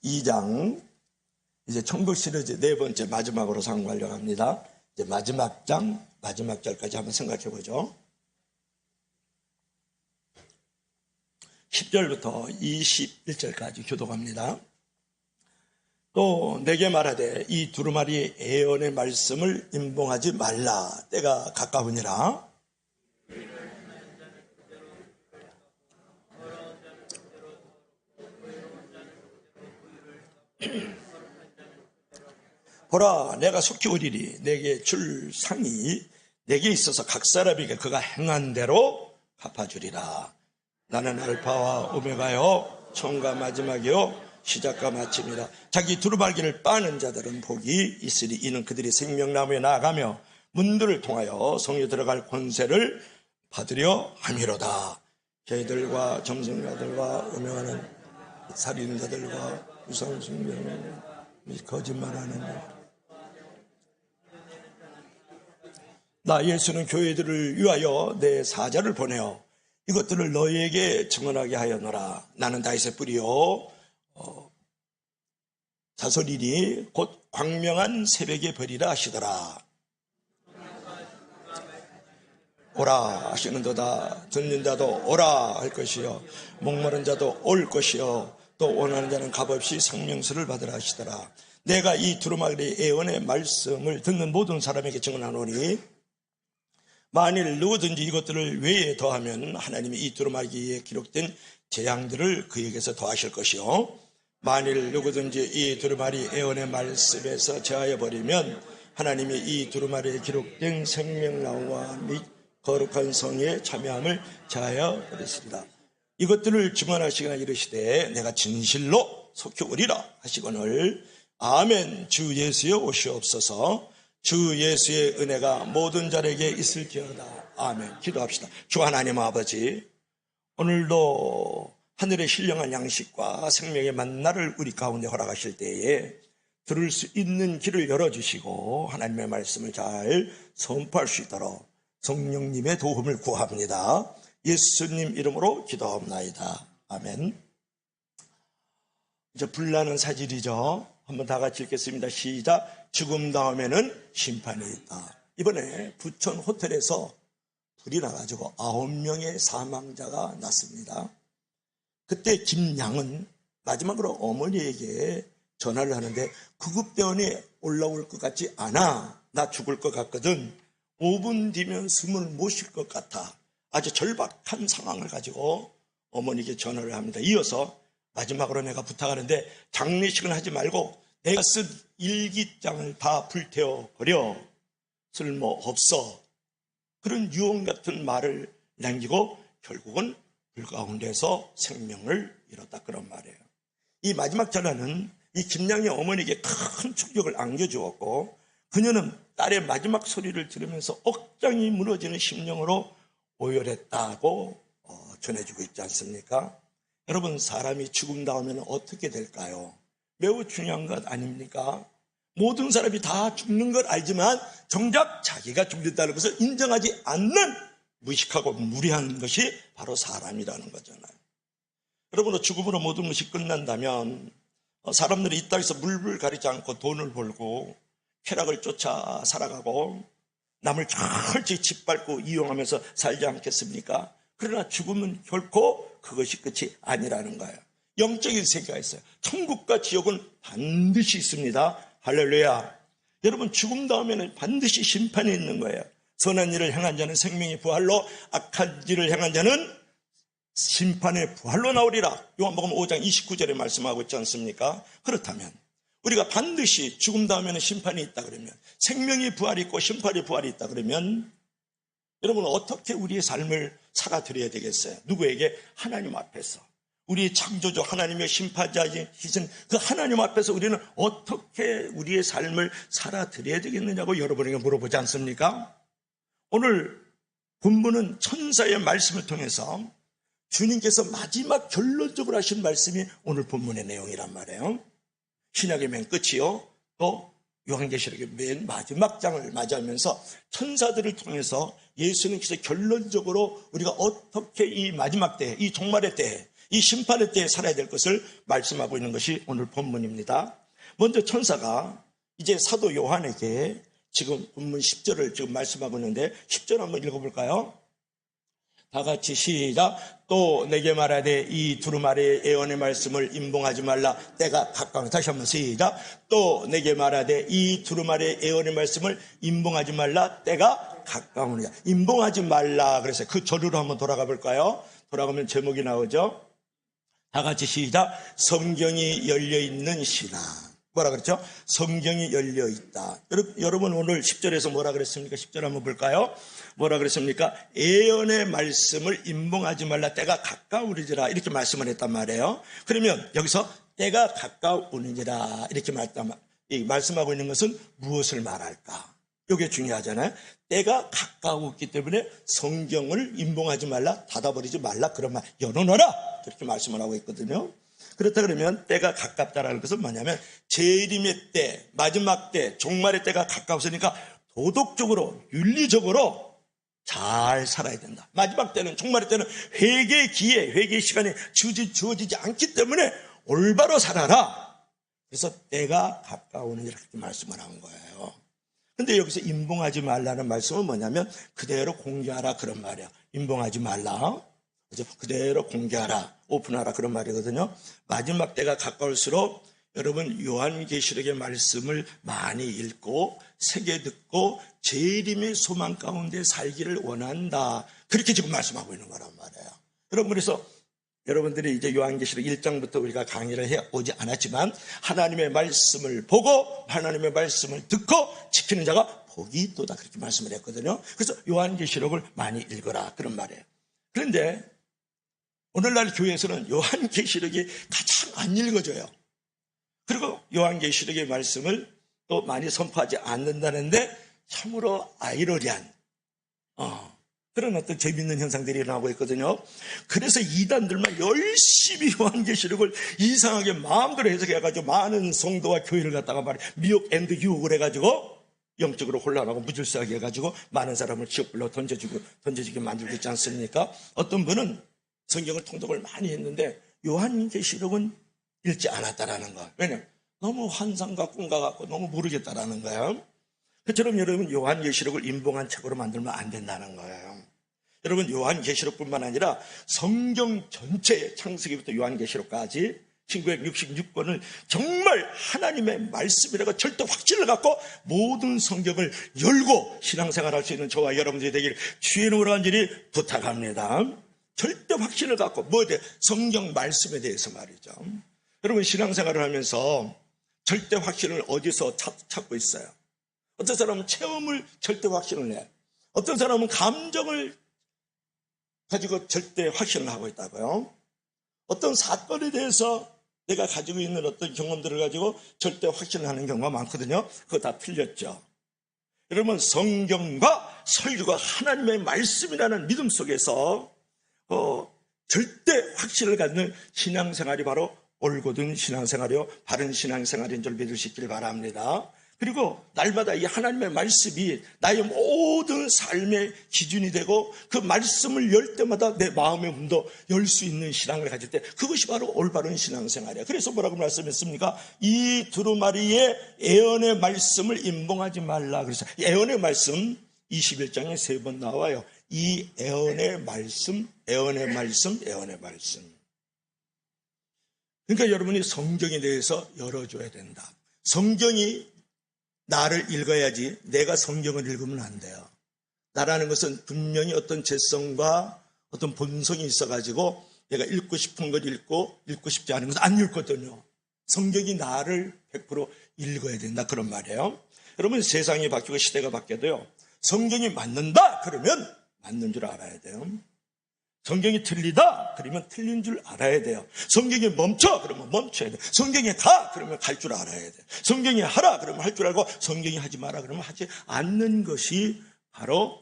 2장, 이제 천국 시리즈 네 번째 마지막으로 상고하려고 합니다. 이제 마지막 장, 마지막 절까지 한번 생각해 보죠. 10절부터 21절까지 교독합니다. 또 내게 말하되 이 두루마리 예언의 말씀을 임봉하지 말라. 때가 가까우니라. 보라, 내가 속히 오리니 내게 줄 상이 내게 있어서 각 사람에게 그가 행한 대로 갚아주리라. 나는 알파와 오메가요, 처음과 마지막이요, 시작과 마침이라. 자기 두루마리를 빠는 자들은 복이 있으리. 이는 그들이 생명나무에 나아가며 문들을 통하여 성에 들어갈 권세를 받으려 함이로다. 저희들과 점성가들과 음행하는 살인자들과 우상숭배하는 거짓말하는 나 예수는 교회들을 위하여 내 사자를 보내어 이것들을 너희에게 증언하게 하였노라. 나는 다윗의 뿌리요 자손이니 곧 광명한 새벽에 벌이라 하시더라. 오라 하시는도다. 듣는 자도 오라 할 것이요, 목마른 자도 올 것이요, 또 원하는 자는 값없이 생명수를 받으라 하시더라. 내가 이 두루마리 예언의 말씀을 듣는 모든 사람에게 증언하노니 만일 누구든지 이것들을 외에 더하면 하나님이 이 두루마리에 기록된 재앙들을 그에게서 더하실 것이요, 만일 누구든지 이 두루마리 예언의 말씀에서 제하여 버리면 하나님이 이 두루마리에 기록된 생명나무와 및 거룩한 성에 참여함을 제하여 버리시리라. 이것들을 증언하시거나 이르시되 내가 진실로 속히 오리라 하시거늘 아멘. 주 예수여 오시옵소서. 주 예수의 은혜가 모든 자에게 있을지어다. 아멘. 기도합시다. 주 하나님 아버지, 오늘도 하늘의 신령한 양식과 생명의 만나를 우리 가운데 허락하실 때에 들을 수 있는 길을 열어주시고 하나님의 말씀을 잘 선포할 수 있도록 성령님의 도움을 구합니다. 예수님 이름으로 기도합나이다. 아멘. 이제 불나는 사질이죠. 한번 다 같이 읽겠습니다. 시작. 죽음 다음에는 심판이 있다. 이번에 부천 호텔에서 불이 나가지고 9명의 사망자가 났습니다. 그때 김양은 마지막으로 어머니에게 전화를 하는데 구급대원이 올라올 것 같지 않아. 나 죽을 것 같거든. 5분 뒤면 숨을 못 쉴 것 같아. 아주 절박한 상황을 가지고 어머니에게 전화를 합니다. 이어서 마지막으로 내가 부탁하는데 장례식은 하지 말고 내가 쓴 일기장을 다 불태워 버려. 쓸모없어. 그런 유언 같은 말을 남기고 결국은 불 가운데서 생명을 잃었다. 그런 말이에요. 이 마지막 전화는 이 김양의 어머니에게 큰 충격을 안겨주었고 그녀는 딸의 마지막 소리를 들으면서 억장이 무너지는 심령으로 오열했다고 전해주고 있지 않습니까? 여러분, 사람이 죽음 다음에는 어떻게 될까요? 매우 중요한 것 아닙니까? 모든 사람이 다 죽는 걸 알지만 정작 자기가 죽는다는 것을 인정하지 않는 무식하고 무리한 것이 바로 사람이라는 거잖아요. 여러분, 죽음으로 모든 것이 끝난다면 사람들이 이 땅에서 물불 가리지 않고 돈을 벌고 쾌락을 쫓아 살아가고 남을 철저히 짓밟고 이용하면서 살지 않겠습니까? 그러나 죽음은 결코 그것이 끝이 아니라는 거예요. 영적인 세계가 있어요. 천국과 지옥은 반드시 있습니다. 할렐루야. 여러분, 죽음 다음에는 반드시 심판이 있는 거예요. 선한 일을 행한 자는 생명의 부활로, 악한 일을 행한 자는 심판의 부활로 나오리라. 요한복음 5장 29절에 말씀하고 있지 않습니까? 그렇다면 우리가 반드시 죽음 다음에는 심판이 있다 그러면, 생명의 부활이 있고 심판의 부활이 있다 그러면 여러분 어떻게 우리의 삶을 살아드려야 되겠어요? 누구에게? 하나님 앞에서. 우리의 창조주 하나님의 심판자이신 그 하나님 앞에서 우리는 어떻게 우리의 삶을 살아드려야 되겠느냐고 여러분에게 물어보지 않습니까? 오늘 본문은 천사의 말씀을 통해서 주님께서 마지막 결론적으로 하신 말씀이 오늘 본문의 내용이란 말이에요. 신약의 맨 끝이요, 또 요한계시록의 맨 마지막 장을 맞이하면서 천사들을 통해서 예수님께서 결론적으로 우리가 어떻게 이 마지막 때, 이 종말의 때 이 심판의 때에 살아야 될 것을 말씀하고 있는 것이 오늘 본문입니다. 먼저 천사가 이제 사도 요한에게 지금 본문 10절을 지금 말씀하고 있는데 10절 한번 읽어볼까요? 다 같이 시작. 또 내게 말하되 이 두루마리의 예언의 말씀을 임봉하지 말라. 때가 가까우니. 다시 한번 시작. 또 내게 말하되 이 두루마리의 예언의 말씀을 임봉하지 말라. 때가 가까우니라. 임봉하지 말라. 그래서 그 절으로 한번 돌아가 볼까요? 돌아가면 제목이 나오죠. 다 같이 시작. 성경이 열려있는 신앙. 뭐라 그랬죠? 성경이 열려있다. 여러분 오늘 10절에서 뭐라 그랬습니까? 10절 한번 볼까요? 뭐라 그랬습니까? 예언의 말씀을 임봉하지 말라. 때가 가까우리지라. 이렇게 말씀을 했단 말이에요. 그러면 여기서 때가 가까우니라 이렇게 말씀하고 있는 것은 무엇을 말할까? 이게 중요하잖아요. 때가 가까웠기 때문에 성경을 임봉하지 말라, 닫아버리지 말라, 그런 말 열어놓아라 이렇게 말씀을 하고 있거든요. 그렇다 그러면 때가 가깝다라는 것은 뭐냐면 재림의 때, 마지막 때, 종말의 때가 가까웠으니까 도덕적으로, 윤리적으로 잘 살아야 된다. 마지막 때는, 종말의 때는 회개의 기회, 회개의 시간이 주어지지 않기 때문에 올바로 살아라. 그래서 때가 가까우니라 이렇게 말씀을 한 거예요. 근데 여기서 임봉하지 말라는 말씀은 뭐냐면 그대로 공개하라 그런 말이야. 임봉하지 말라. 그대로 공개하라, 오픈하라 그런 말이거든요. 마지막 때가 가까울수록 여러분 요한계시록의 말씀을 많이 읽고 새겨 듣고 재림의 소망 가운데 살기를 원한다. 그렇게 지금 말씀하고 있는 거란 말이에요. 여러분 그래서 여러분들이 이제 요한계시록 1장부터 우리가 강의를 해오지 않았지만 하나님의 말씀을 보고 하나님의 말씀을 듣고 지키는 자가 복이 있도다 그렇게 말씀을 했거든요. 그래서 요한계시록을 많이 읽어라 그런 말이에요. 그런데 오늘날 교회에서는 요한계시록이 가장 안 읽어져요. 그리고 요한계시록의 말씀을 또 많이 선포하지 않는다는데 참으로 아이러리한 그런 어떤 재미있는 현상들이 일어나고 있거든요. 그래서 이단들만 열심히 요한계시록을 이상하게 마음대로 해석해가지고 많은 성도와 교회를 갖다가 미혹 앤드 유혹을 해가지고 영적으로 혼란하고 무질서하게 해가지고 많은 사람을 지옥불로 던져지게 만들고 있지 않습니까? 어떤 분은 성경을 통독을 많이 했는데 요한계시록은 읽지 않았다라는 거. 왜냐하면 너무 환상과 꿈과 같고 너무 모르겠다라는 거예요. 그처럼 여러분 요한계시록을 임봉한 책으로 만들면 안 된다는 거예요. 여러분 요한계시록뿐만 아니라 성경 전체의 창세기부터 요한계시록까지 1966권을 정말 하나님의 말씀이라고 절대 확신을 갖고 모든 성경을 열고 신앙생활할 수 있는 저와 여러분들이 되기를 주의 이름으로 간절히 부탁합니다. 절대 확신을 갖고 뭐에 대해 성경 말씀에 대해서 말이죠. 여러분 신앙생활을 하면서 절대 확신을 어디서 찾고 있어요? 어떤 사람은 체험을 절대 확신을 해. 어떤 사람은 감정을 가지고 절대 확신을 하고 있다고요. 어떤 사건에 대해서 내가 가지고 있는 어떤 경험들을 가지고 절대 확신을 하는 경우가 많거든요. 그거 다 틀렸죠. 여러분 성경과 설교가 하나님의 말씀이라는 믿음 속에서 절대 확신을 갖는 신앙생활이 바로 올곧은 신앙생활이요 바른 신앙생활인 줄 믿을 수 있기를 바랍니다. 그리고 날마다 이 하나님의 말씀이 나의 모든 삶의 기준이 되고 그 말씀을 열 때마다 내 마음의 문도 열 수 있는 신앙을 가질 때 그것이 바로 올바른 신앙생활이야. 그래서 뭐라고 말씀했습니까? 이 두루마리의 예언의 말씀을 임봉하지 말라. 그래서 예언의 말씀 21장에 3번 나와요. 이 예언의 말씀, 예언의 말씀, 예언의 말씀. 그러니까 여러분이 성경에 대해서 열어줘야 된다. 성경이 나를 읽어야지 내가 성경을 읽으면 안 돼요. 나라는 것은 분명히 어떤 재성과 어떤 본성이 있어가지고 내가 읽고 싶은 걸 읽고 읽고 싶지 않은 것은 안 읽거든요. 성경이 나를 100% 읽어야 된다 그런 말이에요. 여러분 세상이 바뀌고 시대가 바뀌어도요. 성경이 맞는다 그러면 맞는 줄 알아야 돼요. 성경이 틀리다 그러면 틀린 줄 알아야 돼요. 성경이 멈춰 그러면 멈춰야 돼요. 성경에 가 그러면 갈 줄 알아야 돼요. 성경이 하라 그러면 할 줄 알고 성경이 하지 마라 그러면 하지 않는 것이 바로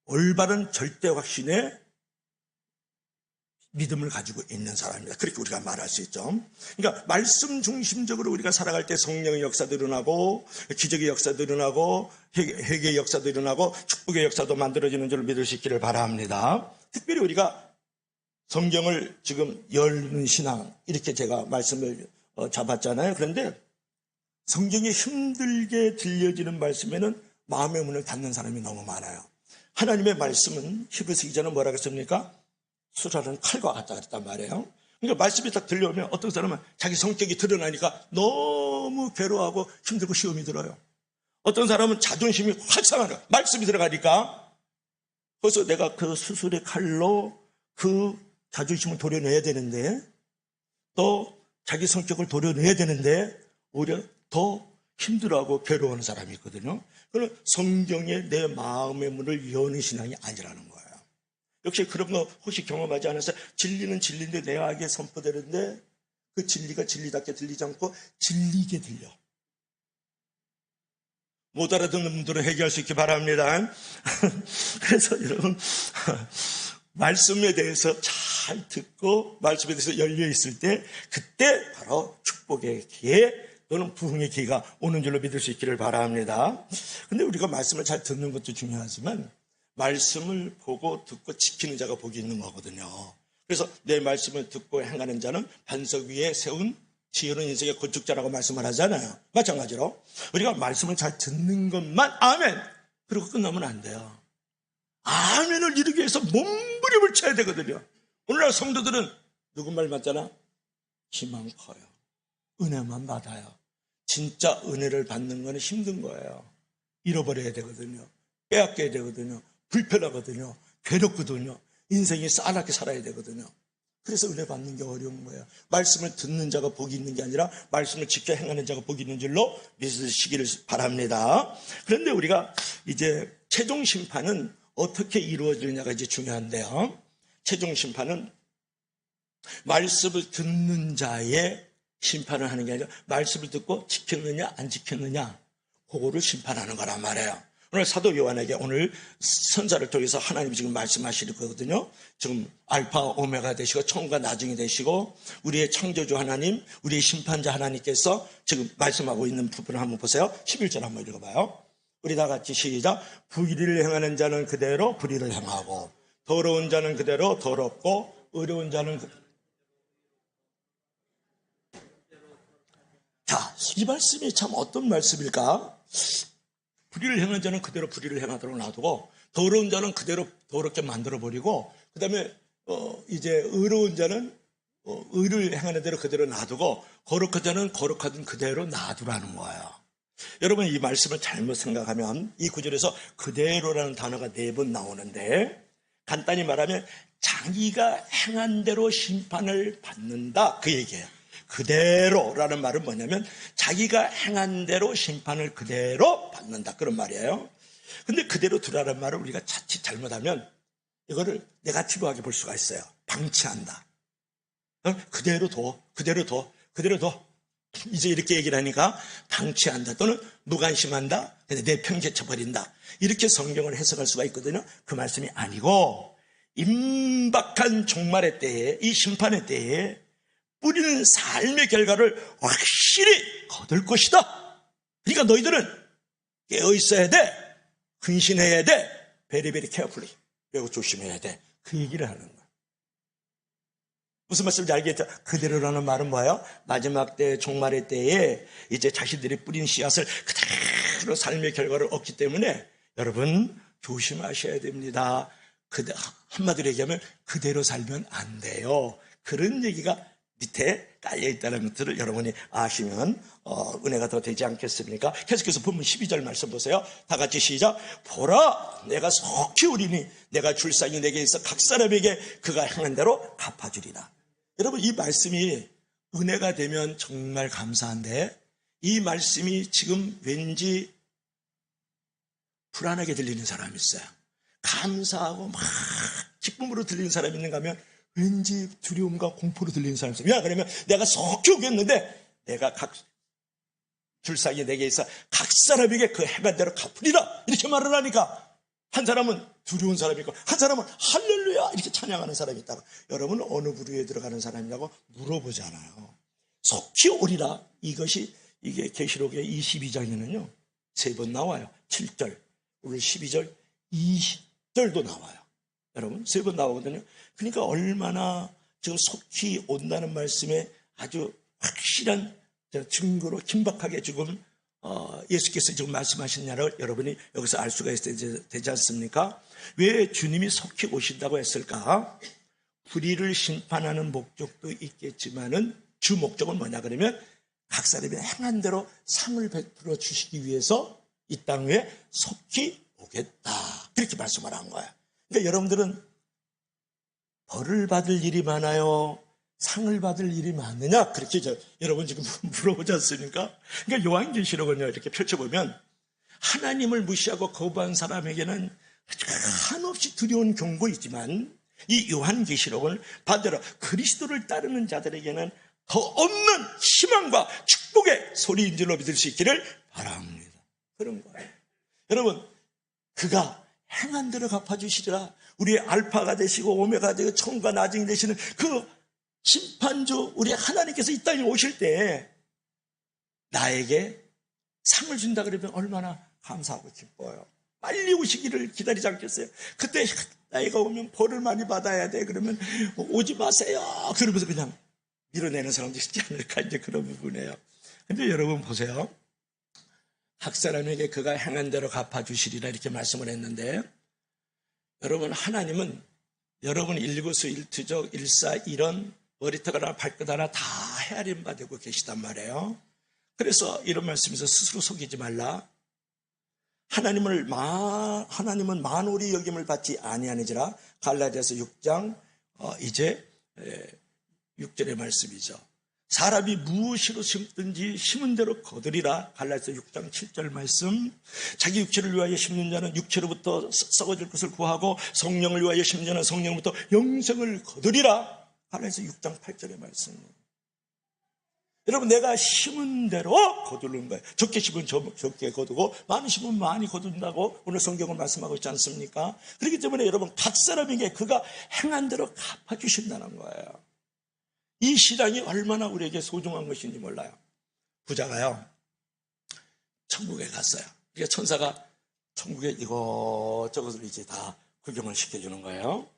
올바른 절대 확신의 믿음을 가지고 있는 사람입니다. 그렇게 우리가 말할 수 있죠. 그러니까 말씀 중심적으로 우리가 살아갈 때 성령의 역사도 일어나고 기적의 역사도 일어나고 회개의 역사도 일어나고 축복의 역사도 만들어지는 줄 믿을 수 있기를 바랍니다. 특별히 우리가 성경을 지금 열는 신앙 이렇게 제가 말씀을 잡았잖아요. 그런데 성경이 힘들게 들려지는 말씀에는 마음의 문을 닫는 사람이 너무 많아요. 하나님의 말씀은 히브리서 기자는 뭐라고 했습니까? 수라는 칼과 같다 그랬단 말이에요. 그러니까 말씀이 딱 들려오면 어떤 사람은 자기 성격이 드러나니까 너무 괴로워하고 힘들고 시험이 들어요. 어떤 사람은 자존심이 확 상하는 거예요. 말씀이 들어가니까. 그래서 내가 그 수술의 칼로 그 자존심을 도려내야 되는데, 또 자기 성격을 도려내야 되는데 오히려 더 힘들어하고 괴로워하는 사람이 있거든요. 그건 성경에 내 마음의 문을 여는 신앙이 아니라는 거예요. 역시 그런 거 혹시 경험하지 않아서 진리는 진리인데 내가하게 선포되는데 그 진리가 진리답게 들리지 않고 질리게 들려. 못 알아듣는 분들은 해결할 수 있기 바랍니다. 그래서 여러분 말씀에 대해서 잘 듣고 말씀에 대해서 열려 있을 때 그때 바로 축복의 기회 또는 부흥의 기회가 오는 줄로 믿을 수 있기를 바랍니다. 근데 우리가 말씀을 잘 듣는 것도 중요하지만 말씀을 보고 듣고 지키는 자가 복이 있는 거거든요. 그래서 내 말씀을 듣고 행하는 자는 반석 위에 세운 지혜로운 인생의 건축자라고 말씀을 하잖아요. 마찬가지로 우리가 말씀을 잘 듣는 것만 아멘 그리고 끝나면 안 돼요. 아멘을 이루기 위해서 몸부림을 쳐야 되거든요. 오늘날 성도들은 누구 말 맞잖아? 기만 커요. 은혜만 받아요. 진짜 은혜를 받는 건 힘든 거예요. 잃어버려야 되거든요. 빼앗겨야 되거든요. 불편하거든요. 괴롭거든요. 인생이 싸납게 살아야 되거든요. 그래서 은혜 받는 게 어려운 거예요. 말씀을 듣는 자가 복이 있는 게 아니라 말씀을 지켜 행하는 자가 복이 있는 줄로 믿으시기를 바랍니다. 그런데 우리가 이제 최종 심판은 어떻게 이루어지느냐가 이제 중요한데요. 최종 심판은 말씀을 듣는 자의 심판을 하는 게 아니라 말씀을 듣고 지켰느냐 안 지켰느냐 그거를 심판하는 거란 말이에요. 오늘 사도 요한에게 오늘 선사를 통해서 하나님이 지금 말씀하시는 거거든요. 지금 알파 오메가 되시고 처음과 나중이 되시고 우리의 창조주 하나님, 우리의 심판자 하나님께서 지금 말씀하고 있는 부분을 한번 보세요. 11절 한번 읽어봐요. 우리 다 같이 시작. 불의를 행하는 자는 그대로 불의를 행하고 더러운 자는 그대로 더럽고 의로운 자는 자, 이 말씀이 참 어떤 말씀일까? 불의를 행하는 자는 그대로 불의를 행하도록 놔두고 더러운 자는 그대로 더럽게 만들어버리고 그 다음에 이제 의로운 자는 의를 행하는 대로 그대로 놔두고 거룩한 자는 거룩하던 그대로 놔두라는 거예요. 여러분 이 말씀을 잘못 생각하면 이 구절에서 그대로라는 단어가 4번 나오는데 간단히 말하면 자기가 행한 대로 심판을 받는다 그 얘기예요. 그대로라는 말은 뭐냐면 자기가 행한 대로 심판을 그대로 받는다 그런 말이에요. 근데 그대로 두라는 말을 우리가 자칫 잘못하면 이거를 네거티브하게 볼 수가 있어요. 방치한다. 그대로 둬, 그대로 둬, 그대로 둬. 이제 이렇게 얘기를 하니까 방치한다 또는 무관심한다. 근데 내팽개쳐버린다. 이렇게 성경을 해석할 수가 있거든요. 그 말씀이 아니고 임박한 종말의 때에 이 심판의 때에 뿌리는 삶의 결과를 확실히 거둘 것이다. 그러니까 너희들은 깨어 있어야 돼. 근신해야 돼. 베리베리 케어풀리. 매우 조심해야 돼. 그 얘기를 하는 거야. 무슨 말씀인지 알겠죠? 그대로라는 말은 뭐예요? 마지막 때, 종말의 때에 이제 자신들이 뿌린 씨앗을 그대로 삶의 결과를 얻기 때문에 여러분 조심하셔야 됩니다. 한마디로 얘기하면 그대로 살면 안 돼요. 그런 얘기가 밑에 깔려있다는 것들을 여러분이 아시면 은혜가 더 되지 않겠습니까? 계속해서 본문 12절 말씀 보세요. 다 같이 시작. 보라 내가 속히 오리니 내가 줄상이 내게 있어 각 사람에게 그가 행한 대로 갚아주리라. 여러분 이 말씀이 은혜가 되면 정말 감사한데 이 말씀이 지금 왠지 불안하게 들리는 사람이 있어요. 감사하고 막 기쁨으로 들리는 사람이 있는가 하면 왠지 두려움과 공포로 들리는 사람이 있어요. 왜? 그러면 내가 속히 오겠는데 내가 각 줄상이 내게 있어 각 사람에게 그 행한 대로 갚으리라 이렇게 말을 하니까 한 사람은 두려운 사람이 있고 한 사람은 할렐루야 이렇게 찬양하는 사람이 있다가 여러분은 어느 부류에 들어가는 사람이냐고 물어보잖아요. 속히 오리라 이게 계시록의 22장에는요 3번 나와요. 7절 오늘 12절 20절도 나와요. 여러분, 3번 나오거든요. 그러니까 얼마나 지금 속히 온다는 말씀에 아주 확실한 증거로 긴박하게 지금 예수께서 지금 말씀하셨냐를 여러분이 여기서 알 수가 있어야 되지 않습니까? 왜 주님이 속히 오신다고 했을까? 불의를 심판하는 목적도 있겠지만은 주 목적은 뭐냐 그러면 각 사람이 행한 대로 상을 베풀어 주시기 위해서 이 땅 위에 속히 오겠다. 그렇게 말씀을 한 거야. 그러니까 여러분들은 벌을 받을 일이 많아요? 상을 받을 일이 많느냐? 그렇게 여러분 지금 물어보지 않습니까? 그러니까 요한계시록은요, 이렇게 펼쳐보면 하나님을 무시하고 거부한 사람에게는 한없이 두려운 경고이지만 이 요한계시록은 반대로 그리스도를 따르는 자들에게는 더 없는 희망과 축복의 소리인 줄로 믿을 수 있기를 바랍니다. 그런 거예요. 여러분, 그가 행한 대로 갚아주시리라. 우리의 알파가 되시고 오메가 되고 처음과 나중이 되시는 그 심판주 우리 하나님께서 이 땅에 오실 때 나에게 상을 준다 그러면 얼마나 감사하고 기뻐요. 빨리 오시기를 기다리지 않겠어요? 그때 나이가 오면 벌을 많이 받아야 돼. 그러면 오지 마세요. 그러면서 그냥 밀어내는 사람도 있지 않을까, 이제 그런 부분이에요. 근데 여러분 보세요. 각 사람에게 그가 행한 대로 갚아주시리라 이렇게 말씀을 했는데, 여러분, 하나님은 여러분 일거수일투족 일사일원 머리털 하나 발끝 하나 다 헤아림 받고 계시단 말이에요. 그래서 이런 말씀에서 스스로 속이지 말라. 하나님은 만홀히 여김을 받지 아니하니지라. 갈라디아서 6장 이제 6절의 말씀이죠. 사람이 무엇으로 심든지 심은 대로 거두리라. 갈라디아서 6장 7절 말씀. 자기 육체를 위하여 심는 자는 육체로부터 썩어질 것을 구하고 성령을 위하여 심는 자는 성령부터 영생을 거두리라. 갈라디아서 6장 8절의 말씀. 여러분, 내가 심은 대로 거두는 거예요. 적게 심으면 적게 거두고 많이 심으면 많이 거둔다고 오늘 성경은 말씀하고 있지 않습니까? 그렇기 때문에 여러분, 각 사람에게 그가 행한 대로 갚아주신다는 거예요. 이 신앙이 얼마나 우리에게 소중한 것인지 몰라요. 부자가요, 천국에 갔어요. 그러니까 천사가 천국에 이것저것을 이제 다 구경을 시켜주는 거예요.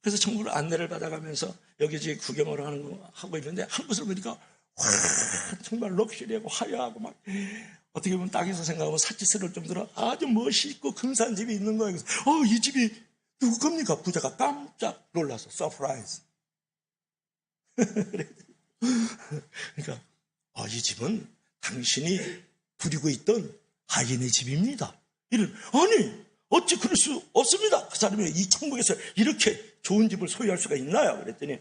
그래서 천국을 안내를 받아가면서 여기 이제 구경을 하고 있는데 한 곳을 보니까 와, 정말 럭셔리하고 화려하고 막 어떻게 보면 땅에서 생각하면 사치스러울 정도로 아주 멋있고 근사한 집이 있는 거예요. 그래서 이 집이 누구 겁니까? 부자가 깜짝 놀라서 서프라이즈. 그러니까 이 집은 당신이 부리고 있던 하인의 집입니다. 아니 어찌 그럴 수 없습니다. 그 사람이 이 천국에서 이렇게 좋은 집을 소유할 수가 있나요? 그랬더니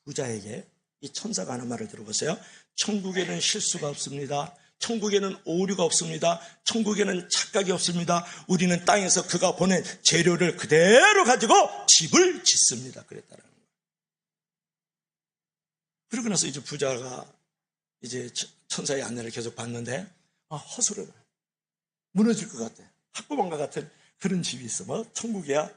부자에게 이 천사가 하는 말을 들어보세요. 천국에는 실수가 없습니다. 천국에는 오류가 없습니다. 천국에는 착각이 없습니다. 우리는 땅에서 그가 보낸 재료를 그대로 가지고 집을 짓습니다. 그랬다는 거예요. 그러고 나서 이제 부자가 이제 천사의 안내를 계속 받는데 허술해. 무너질 것 같아. 학구방과 같은 그런 집이 있어. 뭐 천국이야.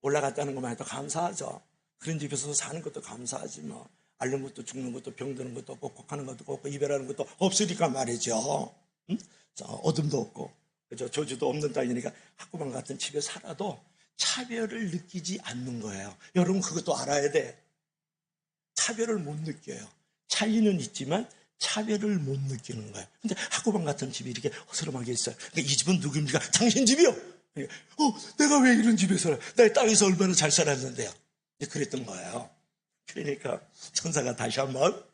올라갔다는 것만 해도 감사하죠. 그런 집에서 사는 것도 감사하지 뭐. 앓는 것도 죽는 것도 병드는 것도 없고 곡하는 것도 없고 이별하는 것도 없으니까 말이죠. 응? 어둠도 없고 그죠? 저주도 없는 땅이니까 학구방 같은 집에 살아도 차별을 느끼지 않는 거예요. 여러분 그것도 알아야 돼. 차별을 못 느껴요. 차이는 있지만 차별을 못 느끼는 거예요. 근데 학구방 같은 집이 이렇게 허스름하게 있어요. 그러니까 이 집은 누구입니까? 당신 집이요. 내가 왜 이런 집에 살아? 내 땅에서 얼마나 잘 살았는데요. 그랬던 거예요. 그러니까 천사가 다시 한번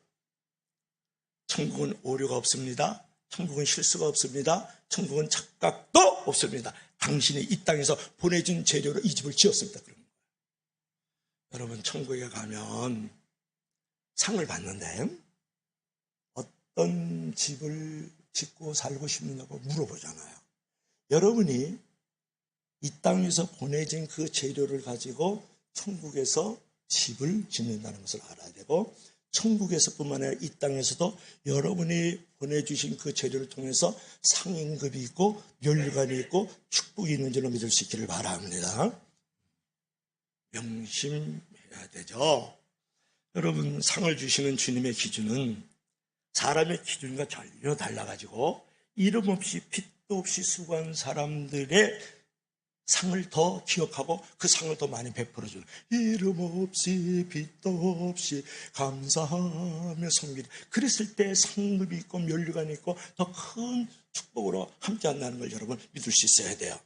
천국은 오류가 없습니다. 천국은 실수가 없습니다. 천국은 착각도 없습니다. 당신이 이 땅에서 보내준 재료로 이 집을 지었습니다. 그런 거예요. 여러분 천국에 가면 상을 받는데 어떤 집을 짓고 살고 싶느냐고 물어보잖아요. 여러분이 이 땅에서 보내진 그 재료를 가지고 천국에서 집을 짓는다는 것을 알아야 되고 천국에서뿐만 아니라 이 땅에서도 여러분이 보내주신 그 재료를 통해서 상임급이 있고 멸류관이 있고 축복이 있는 줄로 믿을 수 있기를 바랍니다. 명심해야 되죠. 여러분 상을 주시는 주님의 기준은 사람의 기준과 전혀 달라가지고 이름 없이 핏도 없이 수고한 사람들의 상을 더 기억하고 그 상을 더 많이 베풀어주는, 이름 없이 빛도 없이 감사하며 섬기리. 그랬을 때 상급이 있고 면류관이 있고 더 큰 축복으로 함께한다는 걸 여러분 믿을 수 있어야 돼요.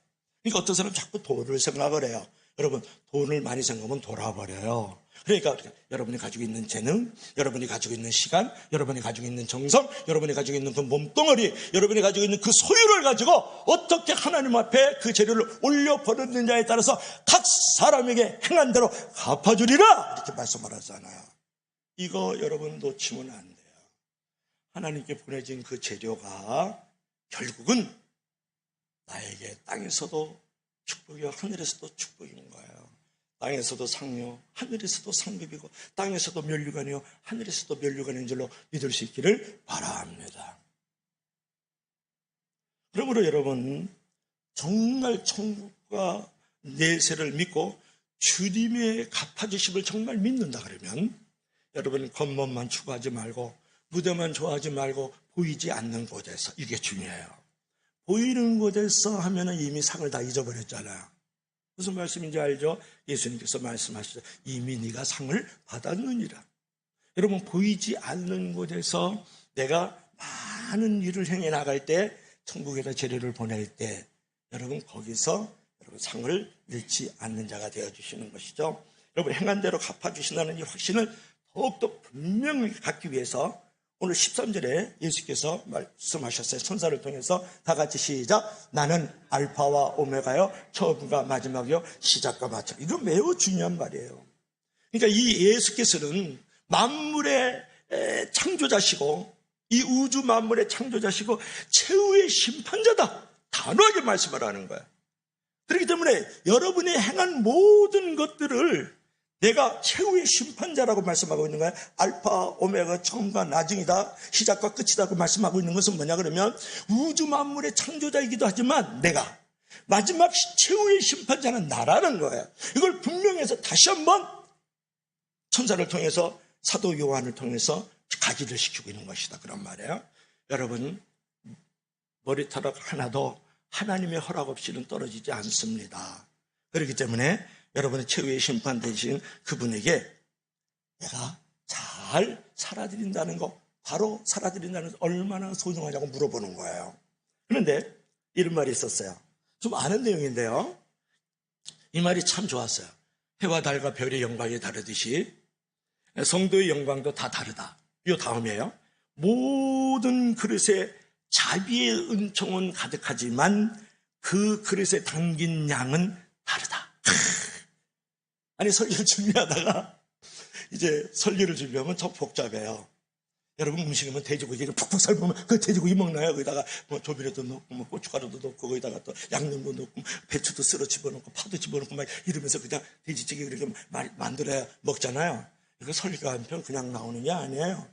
그러니까 어떤 사람은 자꾸 돈을 생각을 해요. 여러분, 돈을 많이 생각하면 돌아버려요. 그러니까 여러분이 가지고 있는 재능, 여러분이 가지고 있는 시간, 여러분이 가지고 있는 정성, 여러분이 가지고 있는 그 몸뚱어리, 여러분이 가지고 있는 그 소유를 가지고 어떻게 하나님 앞에 그 재료를 올려 버렸느냐에 따라서 각 사람에게 행한 대로 갚아주리라, 이렇게 말씀을 하잖아요. 이거 여러분 놓치면 안 돼요. 하나님께 보내진 그 재료가 결국은 나에게 땅에서도 축복이요 하늘에서도 축복인 거예요. 땅에서도 상료, 하늘에서도 상급이고 땅에서도 면류관이요 하늘에서도 면류관인 줄로 믿을 수 있기를 바랍니다. 그러므로 여러분, 정말 천국과 내세를 믿고 주님의 갚아주심을 정말 믿는다 그러면 여러분, 겉멋만 추구하지 말고 무대만 좋아하지 말고 보이지 않는 곳에서, 이게 중요해요. 보이는 곳에서 하면은 이미 상을 다 잊어버렸잖아요. 무슨 말씀인지 알죠? 예수님께서 말씀하시죠. 이미 네가 상을 받았느니라. 여러분, 보이지 않는 곳에서 내가 많은 일을 행해 나갈 때, 천국에다 재료를 보낼 때, 여러분 거기서 여러분 상을 잃지 않는 자가 되어주시는 것이죠. 여러분, 행한 대로 갚아주신다는 이 확신을 더욱더 분명히 갖기 위해서 오늘 13절에 예수께서 말씀하셨어요. 천사를 통해서 다 같이 시작. 나는 알파와 오메가요, 처음과 마지막이요, 시작과 마침. 이거 매우 중요한 말이에요. 그러니까 이 예수께서는 만물의 창조자시고 이 우주 만물의 창조자시고 최후의 심판자다, 단호하게 말씀을 하는 거예요. 그렇기 때문에 여러분이 행한 모든 것들을 내가 최후의 심판자라고 말씀하고 있는 거예요. 알파, 오메가, 처음과 나중이다, 시작과 끝이다고 말씀하고 있는 것은 뭐냐 그러면 우주 만물의 창조자이기도 하지만 내가 마지막 최후의 심판자는 나라는 거예요. 이걸 분명해서 다시 한번 천사를 통해서 사도 요한을 통해서 각인을 시키고 있는 것이다, 그런 말이에요. 여러분, 머리카락 하나도 하나님의 허락 없이는 떨어지지 않습니다. 그렇기 때문에 여러분의 최후의 심판 되신 그분에게 내가 잘 살아드린다는 거, 바로 살아드린다는 거 얼마나 소중하냐고 물어보는 거예요. 그런데 이런 말이 있었어요. 좀 아는 내용인데요, 이 말이 참 좋았어요. 해와 달과 별의 영광이 다르듯이 성도의 영광도 다 다르다. 이 다음이에요. 모든 그릇에 자비의 은총은 가득하지만 그 그릇에 담긴 양은 다르다. 아니, 설교를 준비하다가 이제 설교를 준비하면 더 복잡해요. 여러분, 음식이면 돼지고기 푹푹 삶으면 그 돼지고기 먹나요? 거기다가 뭐 조미료도 넣고 뭐 고춧가루도 넣고 거기다가 또 양념도 넣고 배추도 썰어 집어넣고 파도 집어넣고 막 이러면서 그냥 돼지찌개 그렇게 만들어야 먹잖아요. 이거 설교 한 편 그냥 나오는 게 아니에요.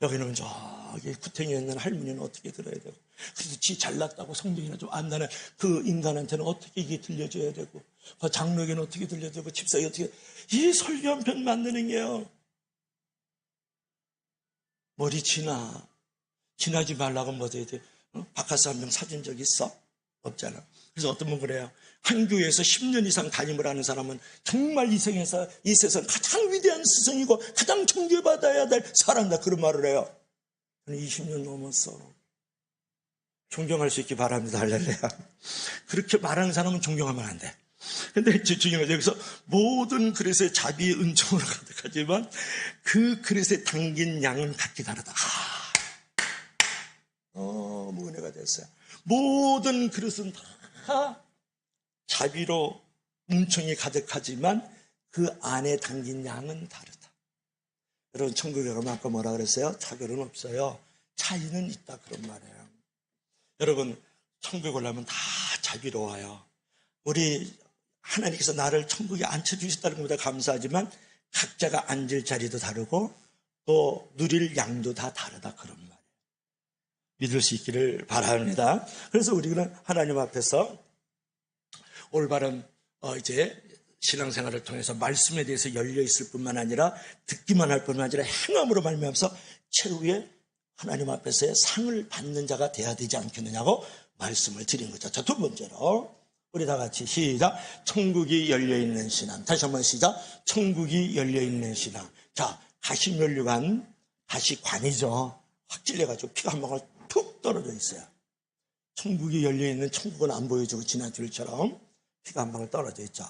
여기는 저기 구탱이에 있는 할머니는 어떻게 들어야 되고, 그래도 지 잘났다고 성경이나 좀 안다는 그 인간한테는 어떻게 이게 들려줘야 되고, 그 장로에게는 어떻게 들려야 되고, 집사에 어떻게, 이 설교 한 편 만드는 게요. 머리 지나지 말라고 뭐 해야 돼? 바카스 한 명 사준 적 있어? 없잖아. 그래서 어떤 분 그래요. 한 교회에서 10년 이상 담임을 하는 사람은 정말 이 세상 가장 위대한 스승이고 가장 존경받아야 될 사람이다, 그런 말을 해요. 저는 20년 넘었어. 존경할 수 있기 바랍니다. 할렐루야. 그렇게 말하는 사람은 존경하면 안 돼. 근데 중요한 여기서 모든 그릇에 자비의 은총으로 가득하지만 그 그릇에 담긴 양은 각기 다르다. 너무 은혜가 됐어요. 모든 그릇은 다 자비로 은총이 가득하지만 그 안에 담긴 양은 다르다. 여러분, 천국에 가면 아까 뭐라 그랬어요? 차별은 없어요. 차이는 있다, 그런 말이에요. 여러분, 천국에 가려면 다 자비로워요. 우리 하나님께서 나를 천국에 앉혀주셨다는 것보다 감사하지만 각자가 앉을 자리도 다르고 또 누릴 양도 다 다르다, 그런 말이에요. 믿을 수 있기를 바랍니다. 그래서 우리는 하나님 앞에서 올바른 이제 신앙생활을 통해서 말씀에 대해서 열려 있을 뿐만 아니라 듣기만 할 뿐만 아니라 행함으로 말미암아서 최후의 하나님 앞에서의 상을 받는 자가 돼야 되지 않겠느냐고 말씀을 드린 거죠. 자, 두 번째로 우리 다 같이 시작. 천국이 열려있는 신앙. 다시 한번 시작. 천국이 열려있는 신앙. 자, 가시면류관, 가시관이죠. 확 찔려가지고 피가 한 방울 툭 떨어져 있어요. 천국이 열려있는 천국은 안 보여주고 지난주일처럼 피가 한 방울 떨어져 있죠.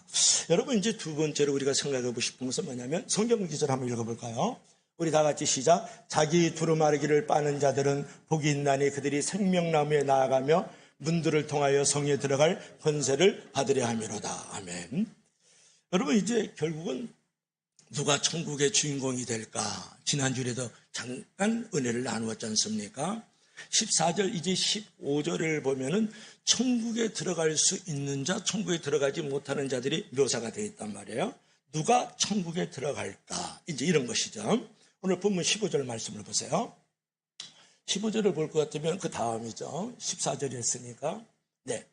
여러분, 이제 두 번째로 우리가 생각해보고 싶은 것은 뭐냐면 성경 기절 한번 읽어볼까요? 우리 다 같이 시작. 자기 두루마리기를 빠는 자들은 복이 있나니 그들이 생명나무에 나아가며 문들을 통하여 성에 들어갈 권세를 받으려 함이로다. 아멘. 여러분, 이제 결국은 누가 천국의 주인공이 될까? 지난주에도 잠깐 은혜를 나누었지 않습니까? 14절 이제 15절을 보면은 천국에 들어갈 수 있는 자, 천국에 들어가지 못하는 자들이 묘사가 되어 있단 말이에요. 누가 천국에 들어갈까? 이제 이런 것이죠. 오늘 본문 15절 말씀을 보세요. 15절을 볼 것 같으면 그 다음이죠. 14절이 했으니까. 네.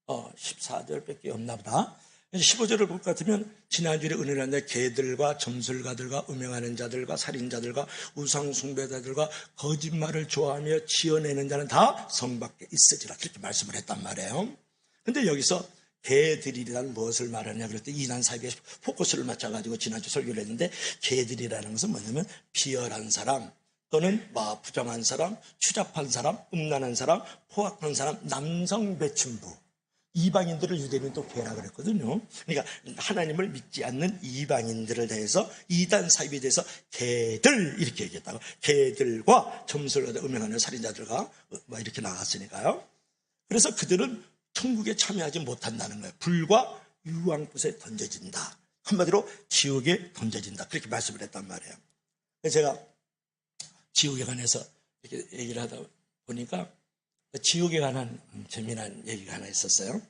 14절밖에 없나 보다. 15절을 볼 것 같으면 지난주에 은혜를 나눴는데 개들과 점술가들과 음행하는 자들과 살인자들과 우상숭배자들과 거짓말을 좋아하며 지어내는 자는 다 성 밖에 있으리라. 그렇게 말씀을 했단 말이에요. 근데 여기서 개들이란 무엇을 말하냐 그랬더니 이단 사이비에 포커스를 맞춰가지고 지난주 설교를 했는데 개들이라는 것은 뭐냐면 비열한 사람 또는 부정한 사람, 추잡한 사람, 음란한 사람, 포악한 사람, 남성 배춘부 이방인들을 유대인은 또 개라 그랬거든요. 그러니까 하나님을 믿지 않는 이방인들을 대해서 이단 사입에 대해서 개들 이렇게 얘기했다고. 개들과 점술가들, 음행하는 살인자들과 이렇게 나갔으니까요. 그래서 그들은 천국에 참여하지 못한다는 거예요. 불과 유황불에 던져진다. 한마디로 지옥에 던져진다. 그렇게 말씀을 했단 말이에요. 제가 지옥에 관해서 이렇게 얘기를 하다 보니까 지옥에 관한 재미난 얘기가 하나 있었어요.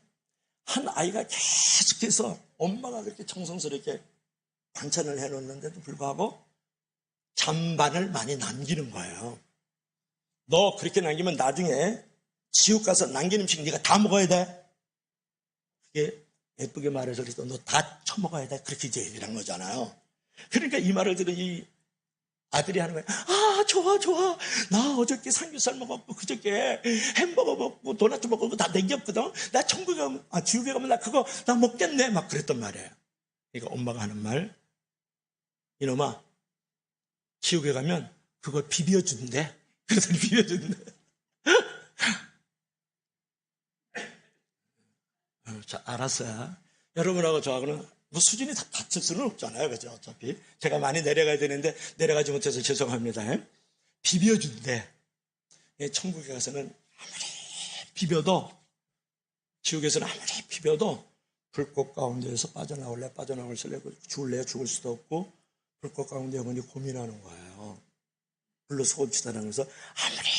한 아이가 계속해서 엄마가 그렇게 정성스럽게 반찬을 해놓는데도 불구하고 잔반을 많이 남기는 거예요. 너 그렇게 남기면 나중에 지옥 가서 남긴 음식 네가 다 먹어야 돼. 그게 예쁘게 말해서 너 다 처먹어야 돼. 그렇게 이제 얘기를 한 거잖아요. 그러니까 이 말을 들은 이 아들이 하는 거예요. 아, 좋아. 나 어저께 삼겹살 먹었고, 그저께 햄버거 먹고, 도넛 먹고, 다 남겼거든. 나 천국에 가면, 지옥에 가면 나 그거, 나 먹겠네. 막 그랬단 말이에요. 그러니까 엄마가 하는 말, 이놈아, 지옥에 가면 그걸 비벼준대. 그래서 비벼준대. 자, 알았어요. 여러분하고 저하고는 뭐 수준이 다 같을 수는 없잖아요. 그죠? 어차피. 제가 많이 내려가야 되는데 내려가지 못해서 죄송합니다. 비벼준대. 천국에 가서는 아무리 비벼도, 지옥에서는 아무리 비벼도 불꽃 가운데에서 빠져나올 수 없고, 죽을래야 죽을 수도 없고, 불꽃 가운데 영원히 고민하는 거예요. 불로 소금치다라는 것은 아무리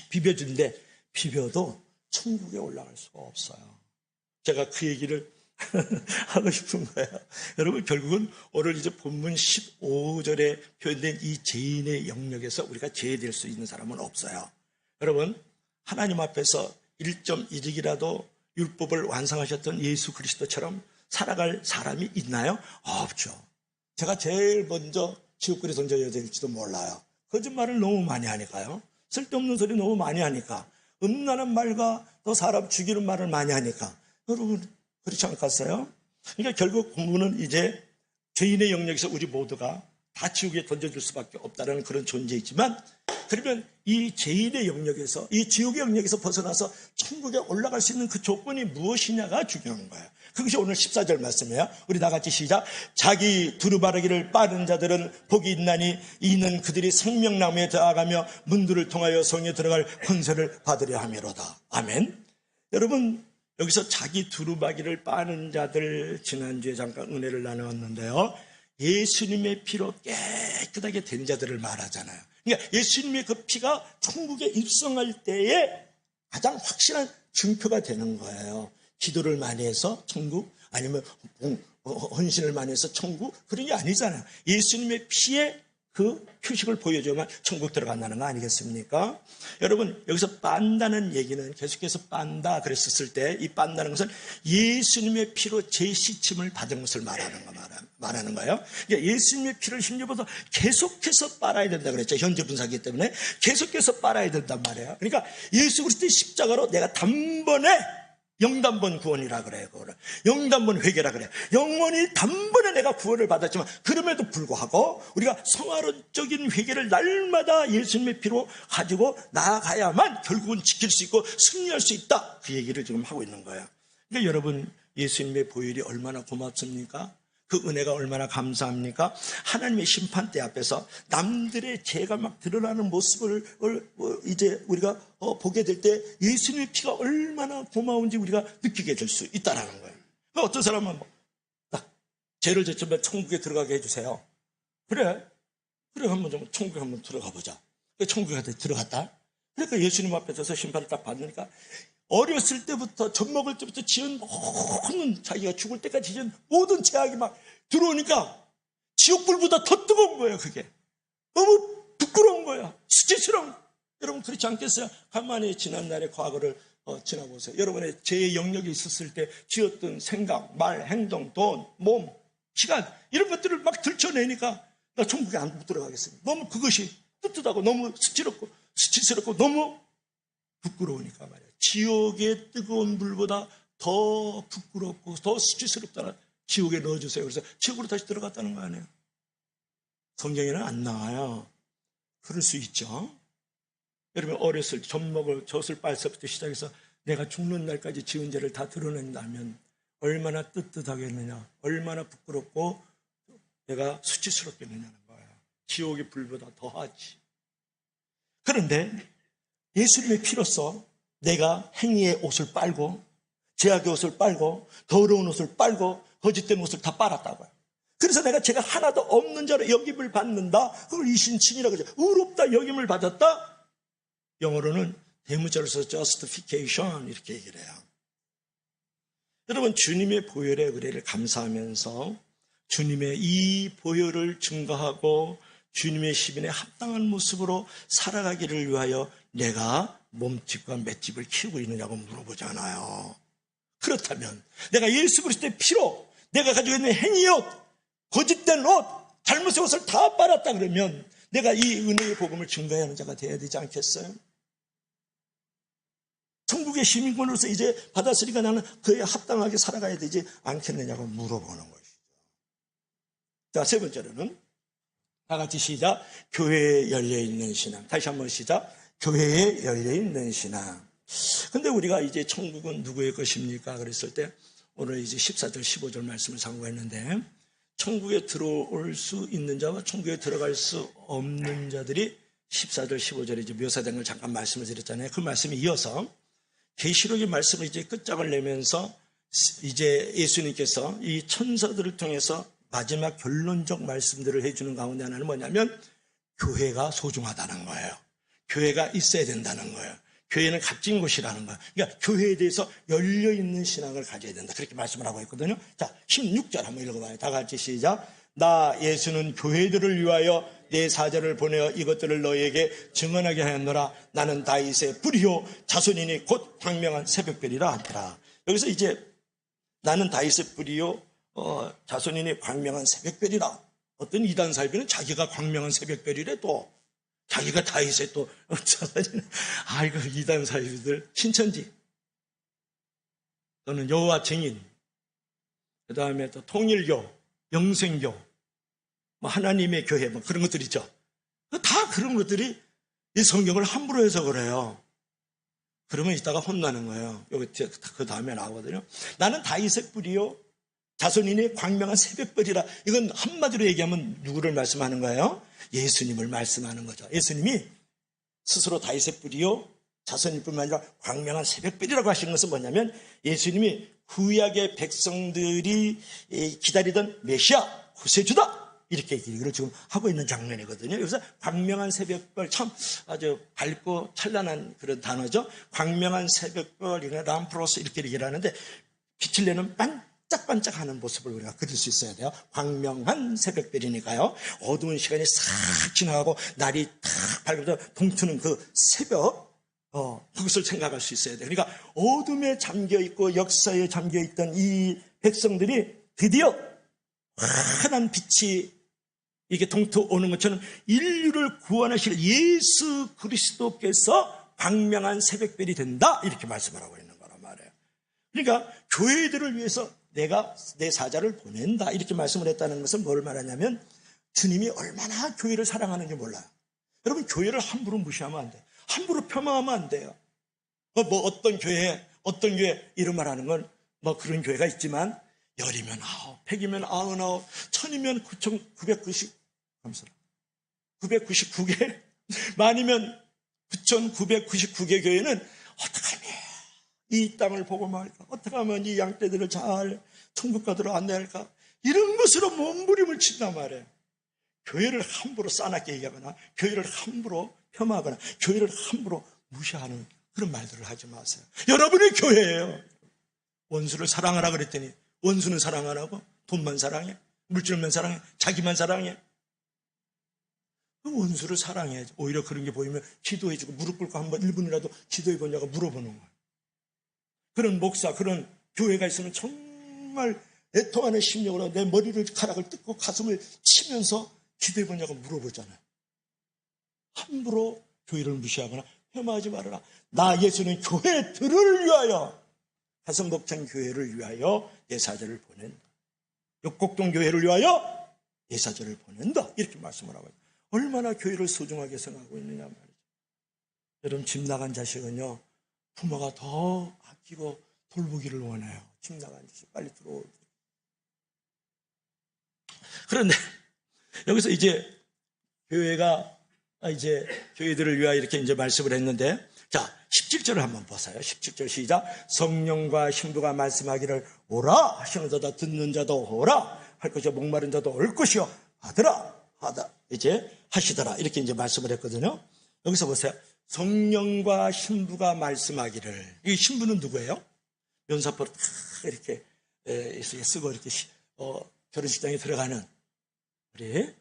비벼준대, 비벼도 천국에 올라갈 수가 없어요. 제가 그 얘기를 하고 싶은 거예요. 여러분, 결국은 오늘 이제 본문 15절에 표현된 이 죄인의 영역에서 우리가 제외될 수 있는 사람은 없어요. 여러분, 하나님 앞에서 1.1익이라도 율법을 완성하셨던 예수 그리스도처럼 살아갈 사람이 있나요? 없죠. 제가 제일 먼저 지옥불에 던져야 될지도 몰라요. 거짓말을 너무 많이 하니까요. 쓸데없는 소리 너무 많이 하니까. 음란한 말과 또 사람 죽이는 말을 많이 하니까. 여러분, 그렇지 않겠어요? 그러니까 결국 공부는 이제 죄인의 영역에서 우리 모두가 다 지옥에 던져줄 수밖에 없다는 그런 존재이지만, 그러면 이 죄인의 영역에서, 이 지옥의 영역에서 벗어나서 천국에 올라갈 수 있는 그 조건이 무엇이냐가 중요한 거예요. 그것이 오늘 14절 말씀이에요. 우리 다 같이 시작. 자기 두루마리기를 빠른 자들은 복이 있나니 이는 그들이 생명나무에 들어가며 문들을 통하여 성에 들어갈 권세를 받으려 함이로다. 아멘. 여러분, 여기서 자기 두루마기를 빠는 자들, 지난주에 잠깐 은혜를 나누었는데요. 예수님의 피로 깨끗하게 된 자들을 말하잖아요. 그러니까 예수님의 그 피가 천국에 입성할 때에 가장 확실한 증표가 되는 거예요. 기도를 많이 해서 천국, 아니면 헌신을 많이 해서 천국, 그런 게 아니잖아요. 예수님의 피에 그 표식을 보여줘야만 천국 들어간다는 거 아니겠습니까? 여러분, 여기서 빤다는 얘기는 계속해서 빤다 그랬었을 때 이 빤다는 것은 예수님의 피로 재시침을 받은 것을 말하는 거예요. 그러니까 예수님의 피를 힘입어서 계속해서 빨아야 된다 그랬죠. 현재 분사기 때문에 계속해서 빨아야 된단 말이에요. 그러니까 예수 그리스도의 십자가로 내가 단번에 영단번 구원이라 그래요. 그거를 영단번 회개라 그래요. 영원히 단번에 내가 구원을 받았지만 그럼에도 불구하고 우리가 성화론적인 회개를 날마다 예수님의 피로 가지고 나아가야만 결국은 지킬 수 있고 승리할 수 있다. 그 얘기를 지금 하고 있는 거예요. 그러니까 여러분, 예수님의 보혈이 얼마나 고맙습니까? 그 은혜가 얼마나 감사합니까? 하나님의 심판대 앞에서 남들의 죄가 막 드러나는 모습을 이제 우리가 보게 될 때 예수님의 피가 얼마나 고마운지 우리가 느끼게 될 수 있다는 거예요. 어떤 사람은 딱 죄를 졌으면 천국에 들어가게 해주세요. 그래 한번 좀 천국에 한번 들어가 보자. 천국에 들어갔다. 그러니까 예수님 앞에 서서 심판을 딱 받으니까 어렸을 때부터 젖 먹을 때부터 지은 모든 자기가 죽을 때까지 지은 모든 죄악이 막 들어오니까 지옥불보다 더 뜨거운 거예요. 그게 너무 부끄러운 거야. 수치스러운 거야. 여러분 그렇지 않겠어요? 가만히 지난날의 과거를 지나보세요. 여러분의 죄의 영역이 있었을 때 지었던 생각, 말, 행동, 돈, 몸, 시간 이런 것들을 막 들춰내니까 나 천국에 안 들어가겠습니다. 너무 그것이 뜨뜻하고 너무 수치스럽고 너무 부끄러우니까 말이야. 지옥의 뜨거운 불보다 더 부끄럽고 더 수치스럽다는 지옥에 넣어주세요. 그래서 지옥으로 다시 들어갔다는 거 아니에요. 성경에는 안 나와요. 그럴 수 있죠. 여러분 어렸을 때 젖먹을 젖을 빨서부터 시작해서 내가 죽는 날까지 지은 죄를 다 드러낸다면 얼마나 뜨뜻하겠느냐, 얼마나 부끄럽고 내가 수치스럽겠느냐는 거예요. 지옥의 불보다 더하지. 그런데 예수님의 피로써 내가 행위의 옷을 빨고 죄악의 옷을 빨고 더러운 옷을 빨고 거짓된 옷을 다 빨았다고요. 그래서 내가 죄가 하나도 없는 자로 여김을 받는다. 그걸 이신칭이라고 하죠. 의롭다 여김을 받았다. 영어로는 대문자로 써서 justification 이렇게 얘기를 해요. 여러분 주님의 보혈의 의뢰를 감사하면서 주님의 이 보혈을 증거하고 주님의 시빈에 합당한 모습으로 살아가기를 위하여 내가 몸집과 맷집을 키우고 있느냐고 물어보잖아요. 그렇다면 내가 예수 그리스도의 피로 내가 가지고 있는 행위의 옷, 거짓된 옷, 잘못의 옷을 다 빨았다 그러면 내가 이 은혜의 복음을 증거해야 하는 자가 되어야 되지 않겠어요? 천국의 시민권으로서 이제 받았으니까 나는 그에 합당하게 살아가야 되지 않겠느냐고 물어보는 것이죠. 자, 세 번째로는 다 같이 시작. 교회에 열려있는 신앙. 다시 한번 시작. 교회에 열려있는 신앙. 근데 우리가 이제 천국은 누구의 것입니까? 그랬을 때 오늘 이제 14절 15절 말씀을 상고했는데 천국에 들어올 수 있는 자와 천국에 들어갈 수 없는 자들이 14절 15절에 이제 묘사된 걸 잠깐 말씀을 드렸잖아요. 그 말씀에 이어서 계시록의 말씀을 이제 끝장을 내면서 이제 예수님께서 이 천사들을 통해서 마지막 결론적 말씀들을 해주는 가운데 하나는 뭐냐면 교회가 소중하다는 거예요. 교회가 있어야 된다는 거예요. 교회는 값진 곳이라는 거예요. 그러니까 교회에 대해서 열려있는 신앙을 가져야 된다. 그렇게 말씀을 하고 있거든요. 자, 16절 한번 읽어봐요. 다 같이 시작. 나 예수는 교회들을 위하여 내 사자를 보내어 이것들을 너희에게 증언하게 하였노라. 나는 다윗의 뿌리요 자손이니 곧 광명한 새벽별이라 하더라. 여기서 이제 나는 다윗의 뿌리요 자손이니 광명한 새벽별이라. 어떤 이단 사이비는 자기가 광명한 새벽별이래 또. 자기가 다윗의 또 자손이네. 아이고 이단 사이비들 신천지 또는 여호와 증인 그 다음에 또 통일교 영생교 뭐 하나님의 교회 뭐 그런 것들 있죠. 다 그런 것들이 이 성경을 함부로 해서 그래요. 그러면 이따가 혼나는 거예요. 여기 그 다음에 나오거든요. 나는 다윗의 뿌리요 자손이니 광명한 새벽별이라. 이건 한마디로 얘기하면 누구를 말씀하는 거예요? 예수님을 말씀하는 거죠. 예수님이 스스로 다윗의 뿌리요 자손일 뿐만 아니라 광명한 새벽별이라고 하시는 것은 뭐냐면 예수님이 구약의 백성들이 기다리던 메시아 구세주다 이렇게 얘기를 지금 하고 있는 장면이거든요. 그래서 광명한 새벽별, 참 아주 밝고 찬란한 그런 단어죠. 광명한 새벽별, 람프로스 이렇게 얘기를 하는데 빛을 내는 반짝반짝하는 모습을 우리가 그릴 수 있어야 돼요. 광명한 새벽별이니까요. 어두운 시간이 싹 지나가고 날이 탁 밝아서 동트는 그 새벽, 그것을 생각할 수 있어야 돼요. 그러니까 어둠에 잠겨있고 역사에 잠겨있던 이 백성들이 드디어 환한 빛이 이게 동토 오는 것처럼 인류를 구원하실 예수 그리스도께서 광명한 새벽별이 된다 이렇게 말씀을 하고 있는 거란 말이에요. 그러니까 교회들을 위해서 내가 내 사자를 보낸다 이렇게 말씀을 했다는 것은 뭘 말하냐면 주님이 얼마나 교회를 사랑하는지 몰라요. 여러분 교회를 함부로 무시하면 안 돼요. 함부로 폄하하면 안 돼요. 어떤 교회 이런 말하는 건 그런 교회가 있지만 열이면 9, 100이면 99, 1000이면 9990 999개 만이면 9999개 교회는 어떻게 하면 이 땅을 보고 말까? 어떻게 하면 이 양떼들을 잘 천국 가도록 안내할까? 이런 것으로 몸부림을 친단 말이에요. 교회를 함부로 싸납게 얘기하거나 교회를 함부로 폄하하거나 교회를 함부로 무시하는 그런 말들을 하지 마세요. 여러분의 교회예요. 원수를 사랑하라 그랬더니 원수는 사랑 안 하고 돈만 사랑해? 물질만 사랑해? 자기만 사랑해? 원수를 사랑해야지. 오히려 그런 게 보이면 기도해주고 무릎 꿇고 한번 1분이라도 기도해보냐고 물어보는 거예요. 그런 목사, 그런 교회가 있으면 정말 애통하는 심령으로 내 머리를 가락을 뜯고 가슴을 치면서 기도해보냐고 물어보잖아요. 함부로 교회를 무시하거나 폄하하지 말아라. 나 예수는 교회들을 위하여, 화성복창 교회를 위하여 내 사자를 보낸다. 역곡동 교회를 위하여 내 사자를 보낸다. 이렇게 말씀을 하고 있어요. 얼마나 교회를 소중하게 생각하고 있느냐 말이죠. 여러분 집 나간 자식은요 부모가 더 아끼고 돌보기를 원해요. 집 나간 자식 빨리 들어오고. 그런데 여기서 이제 교회들을 위하여 이렇게 이제 말씀을 했는데, 자 17절을 한번 보세요. 17절 시작. 성령과 신부가 말씀하기를 오라 하시는 자다 듣는 자도 오라 할 것이요 목마른 자도 올 것이요 하다 이제 하시더라 이렇게 이제 말씀을 했거든요. 여기서 보세요. 성령과 신부가 말씀하기를. 이 신부는 누구예요? 면사포를 다 이렇게 쓰고 이렇게 결혼식장에 들어가는 우리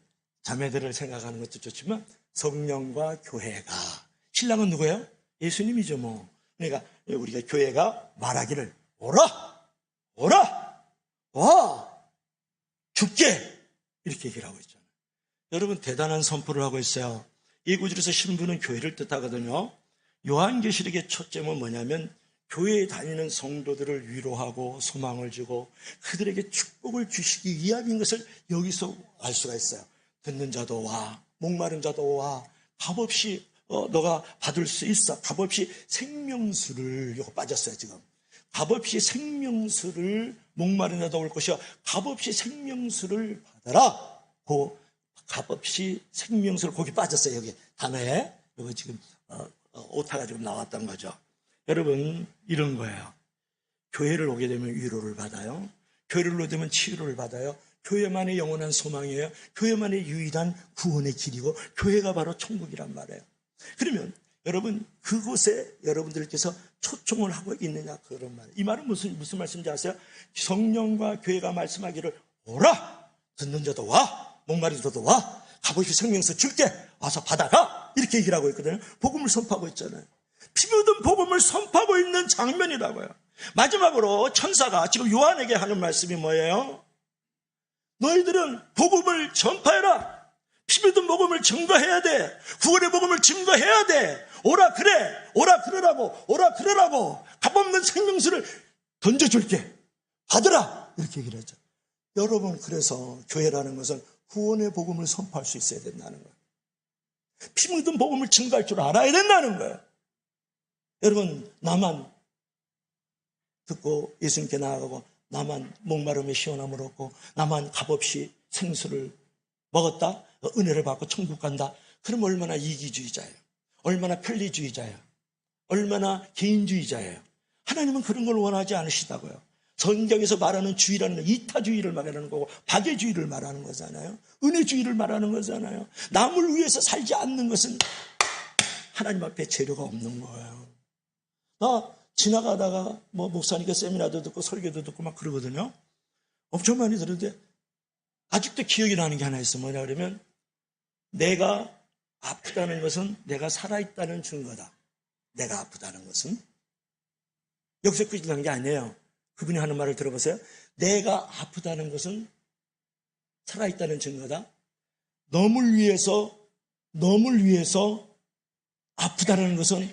자매들을 생각하는 것도 좋지만 성령과 교회가, 신랑은 누구예요? 예수님이죠 뭐. 그러니까 우리가 교회가 말하기를 오라 와 죽게 이렇게 얘기를 하고 있잖아요. 여러분 대단한 선포를 하고 있어요. 이 구절에서 신부는 교회를 뜻하거든요. 요한계시록의 초점은 뭐냐면 교회에 다니는 성도들을 위로하고 소망을 주고 그들에게 축복을 주시기 위함인 것을 여기서 알 수가 있어요. 듣는 자도 와, 목마른 자도 와, 값없이 너가 받을 수 있어. 값없이 생명수를, 이거 빠졌어요 지금. 값없이 생명수를, 목마른 자도 올 것이요 값없이 생명수를 받아라. 그 값없이 생명수를, 거기 빠졌어요. 여기 단어에 이거 지금 오타가 지금 나왔던 거죠. 여러분 이런 거예요. 교회를 오게 되면 위로를 받아요. 교회를 오게 되면 치유를 받아요. 교회만의 영원한 소망이에요. 교회만의 유일한 구원의 길이고 교회가 바로 천국이란 말이에요. 그러면 여러분 그곳에 여러분들께서 초청을 하고 있느냐 그런 말이에요. 이 말은 무슨 말씀인지 아세요? 성령과 교회가 말씀하기를 오라, 듣는 자도 와, 목마른 자도 와, 값없이 생명수 줄게, 와서 받아라 이렇게 얘기를 하고 있거든요. 복음을 선포하고 있잖아요. 피 묻은 복음을 선포하고 있는 장면이라고요. 마지막으로 천사가 지금 요한에게 하는 말씀이 뭐예요? 너희들은 복음을 전파해라. 피 묻은 복음을 증거해야 돼. 구원의 복음을 증거해야 돼. 오라 그러라고 값없는 생명수를 던져줄게, 받으라 이렇게 얘기를 하죠. 여러분 그래서 교회라는 것은 구원의 복음을 선포할 수 있어야 된다는 거예요. 피 묻은 복음을 증거할 줄 알아야 된다는 거예요. 여러분 나만 듣고 예수님께 나아가고 나만 목마름에 시원함을 얻고 나만 값없이 생수를 먹었다, 은혜를 받고 천국 간다. 그럼 얼마나 이기주의자예요. 얼마나 편리주의자예요. 얼마나 개인주의자예요. 하나님은 그런 걸 원하지 않으시다고요. 성경에서 말하는 주의라는 건 이타주의를 말하는 거고 박애주의를 말하는 거잖아요. 은혜주의를 말하는 거잖아요. 남을 위해서 살지 않는 것은 하나님 앞에 재료가 없는 거예요. 나 지나가다가 목사님께 세미나도 듣고 설교도 듣고 막 그러거든요. 엄청 많이 들었는데 아직도 기억이 나는 게 하나 있어. 뭐냐 그러면 내가 아프다는 것은 내가 살아있다는 증거다. 내가 아프다는 것은 여기서 끝이 나는 게 아니에요. 그분이 하는 말을 들어보세요. 내가 아프다는 것은 살아있다는 증거다. 너를 위해서 아프다는 것은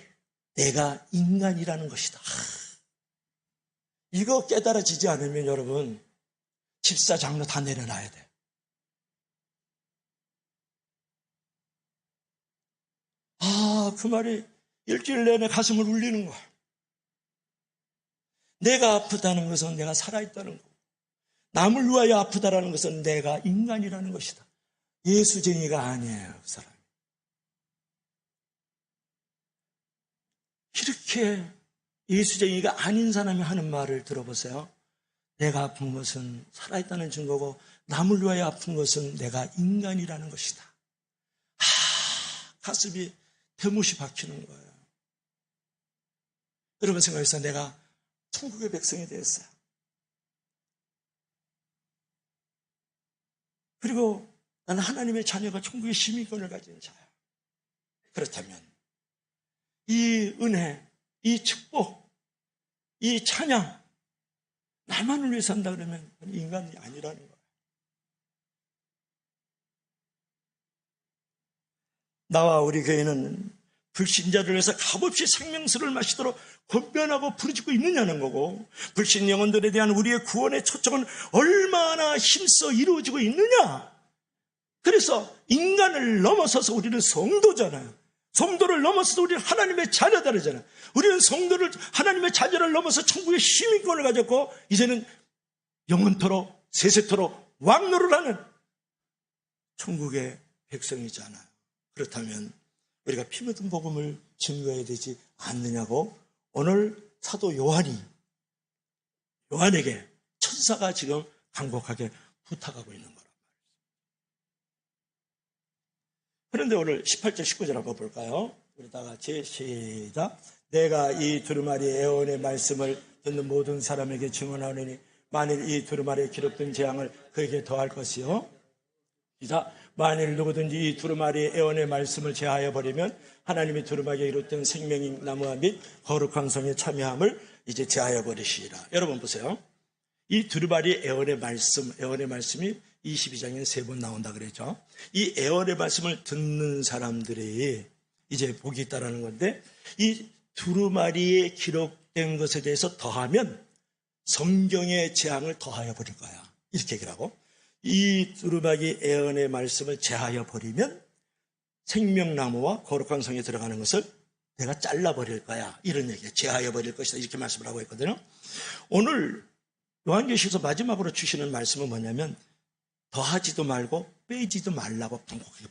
내가 인간이라는 것이다. 이거 깨달아지지 않으면 여러분 집사 장로 다 내려놔야 돼. 그 말이 일주일 내내 가슴을 울리는 거야. 내가 아프다는 것은 내가 살아있다는 거고, 남을 위하여 아프다라는 것은 내가 인간이라는 것이다. 예수쟁이가 아니에요, 그 사람. 이렇게 예수쟁이가 아닌 사람이 하는 말을 들어보세요. 내가 아픈 것은 살아있다는 증거고, 남을 위하여 아픈 것은 내가 인간이라는 것이다. 가슴이 대못이 박히는 거예요. 여러분 생각해서 내가 천국의 백성이 되었어요. 그리고 나는 하나님의 자녀가 천국의 시민권을 가진 자야. 그렇다면 이 은혜, 이 축복, 이 찬양, 나만을 위해 산다 그러면 인간이 아니라는 거예요. 나와 우리 교회는 불신자를 위해서 값없이 생명수를 마시도록 권면하고 부르짖고 있느냐는 거고, 불신 영혼들에 대한 우리의 구원의 초청은 얼마나 힘써 이루어지고 있느냐. 그래서 인간을 넘어서서 우리는 성도잖아요. 성도를 넘어서서 우리는 하나님의 자녀들이잖아요. 우리는 성도를, 하나님의 자녀를 넘어서 천국의 시민권을 가졌고, 이제는 영원토록 세세토록 왕노를 하는 천국의 백성이잖아요. 그렇다면 우리가 피 묻은 복음을 증거해야 되지 않느냐고 오늘 사도 요한에게 천사가 지금 간곡하게 부탁하고 있는 거란 말이에요. 그런데 오늘 18절 19절 한번 볼까요? 우리 다 같이 시작. 내가 이 두루마리 애원의 말씀을 듣는 모든 사람에게 증언하노니 만일 이 두루마리에 기록된 재앙을 그에게 더할 것이요. 시작. 만일 누구든지 이 두루마리의 애원의 말씀을 제하여 버리면 하나님이 두루마리에 이뤘던 생명의 나무와 및 거룩한 성에 참여함을 이제 제하여 버리시리라. 여러분 보세요. 이 두루마리의 애원의 말씀이 22장에 3번 나온다 그랬죠. 이 애원의 말씀을 듣는 사람들이 이제 복이 있다라는 건데, 이 두루마리에 기록된 것에 대해서 더하면 성경의 재앙을 더하여 버릴 거야. 이렇게 얘기를 하고, 이 두루마리 애언의 말씀을 제하여 버리면 생명나무와 거룩한 성에 들어가는 것을 내가 잘라버릴 거야. 이런 얘기예요. 제하여 버릴 것이다. 이렇게 말씀을 하고 있거든요. 오늘 요한계시에서 마지막으로 주시는 말씀은 뭐냐면 더하지도 말고 빼지도 말라고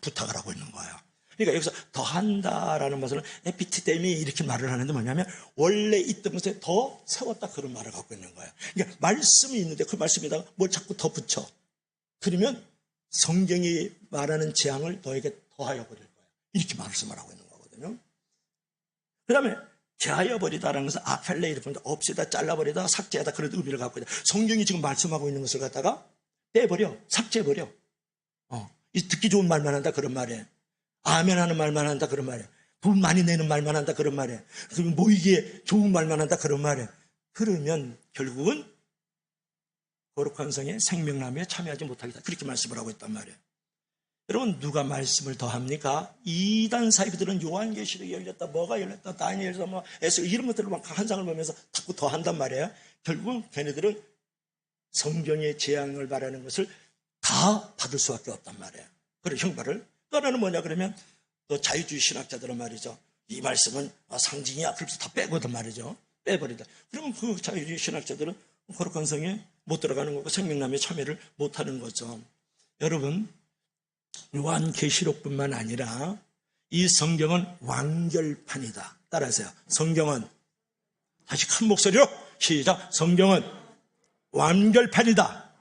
부탁을 하고 있는 거예요. 그러니까 여기서 더한다라는 것은 에피티데미 이렇게 말을 하는데 뭐냐면 원래 있던 것에 더 세웠다 그런 말을 갖고 있는 거예요. 그러니까 말씀이 있는데 그 말씀에다가 뭘 자꾸 더 붙여. 그러면 성경이 말하는 재앙을 너에게 더하여 버릴 거야. 이렇게 말씀을 하고 있는 거거든요. 그 다음에 제하여 버리다라는 것은 아펠레이를 보는데 없애다, 잘라버리다, 삭제하다 그런 의미를 갖고 있다. 성경이 지금 말씀하고 있는 것을 갖다가 떼버려, 삭제해버려. 이 듣기 좋은 말만 한다 그런 말이에요. 아멘 하는 말만 한다 그런 말이에요. 돈 많이 내는 말만 한다 그런 말이에요. 그리고 모이기에 좋은 말만 한다 그런 말이에요. 그러면 결국은 거룩한 성에 생명나무에 참여하지 못하겠다. 그렇게 말씀을 하고 있단 말이에요. 여러분 누가 말씀을 더합니까? 이단 사이비들은 요한계시록이 열렸다, 뭐가 열렸다, 다니엘서 뭐 에스겔 이런 것들을 막 한 장을 보면서 자꾸 더한단 말이에요. 결국은 걔네들은 성경의 재앙을 말하는 것을 다 받을 수밖에 없단 말이에요. 그리고 형벌을. 또 하나는 뭐냐 그러면 또 자유주의 신학자들은 말이죠. 이 말씀은 상징이야. 그래서 다 빼거든 말이죠. 빼버린다. 그러면 그 자유주의 신학자들은 거룩한 성에 못 들어가는 거고 생명나무에 참여를 못하는 거죠. 여러분 요한계시록뿐만 아니라 이 성경은 완결판이다. 따라하세요. 성경은 다시 큰 목소리로 시작. 성경은 완결판이다.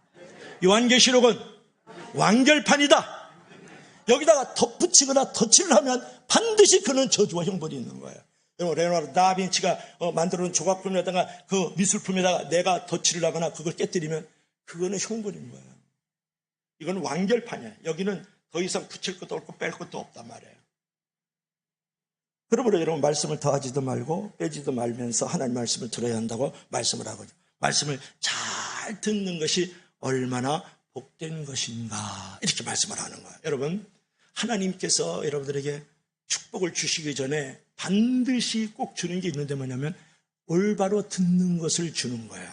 요한계시록은 완결판이다. 여기다가 덧붙이거나 덧칠을 하면 반드시 그는 저주와 형벌이 있는 거예요. 레오나르도 다빈치가 만들어놓은 조각품에다가 그 미술품에다가 내가 덧칠을 하거나 그걸 깨뜨리면 그거는 형벌인 거예요. 이건 완결판이야. 여기는 더 이상 붙일 것도 없고 뺄 것도 없단 말이에요. 그러므로 여러분 말씀을 더하지도 말고 빼지도 말면서 하나님 말씀을 들어야 한다고 말씀을 하거든요. 말씀을 잘 듣는 것이 얼마나 복된 것인가 이렇게 말씀을 하는 거예요. 여러분 하나님께서 여러분들에게 축복을 주시기 전에 반드시 꼭 주는 게 있는데 뭐냐면 올바로 듣는 것을 주는 거예요.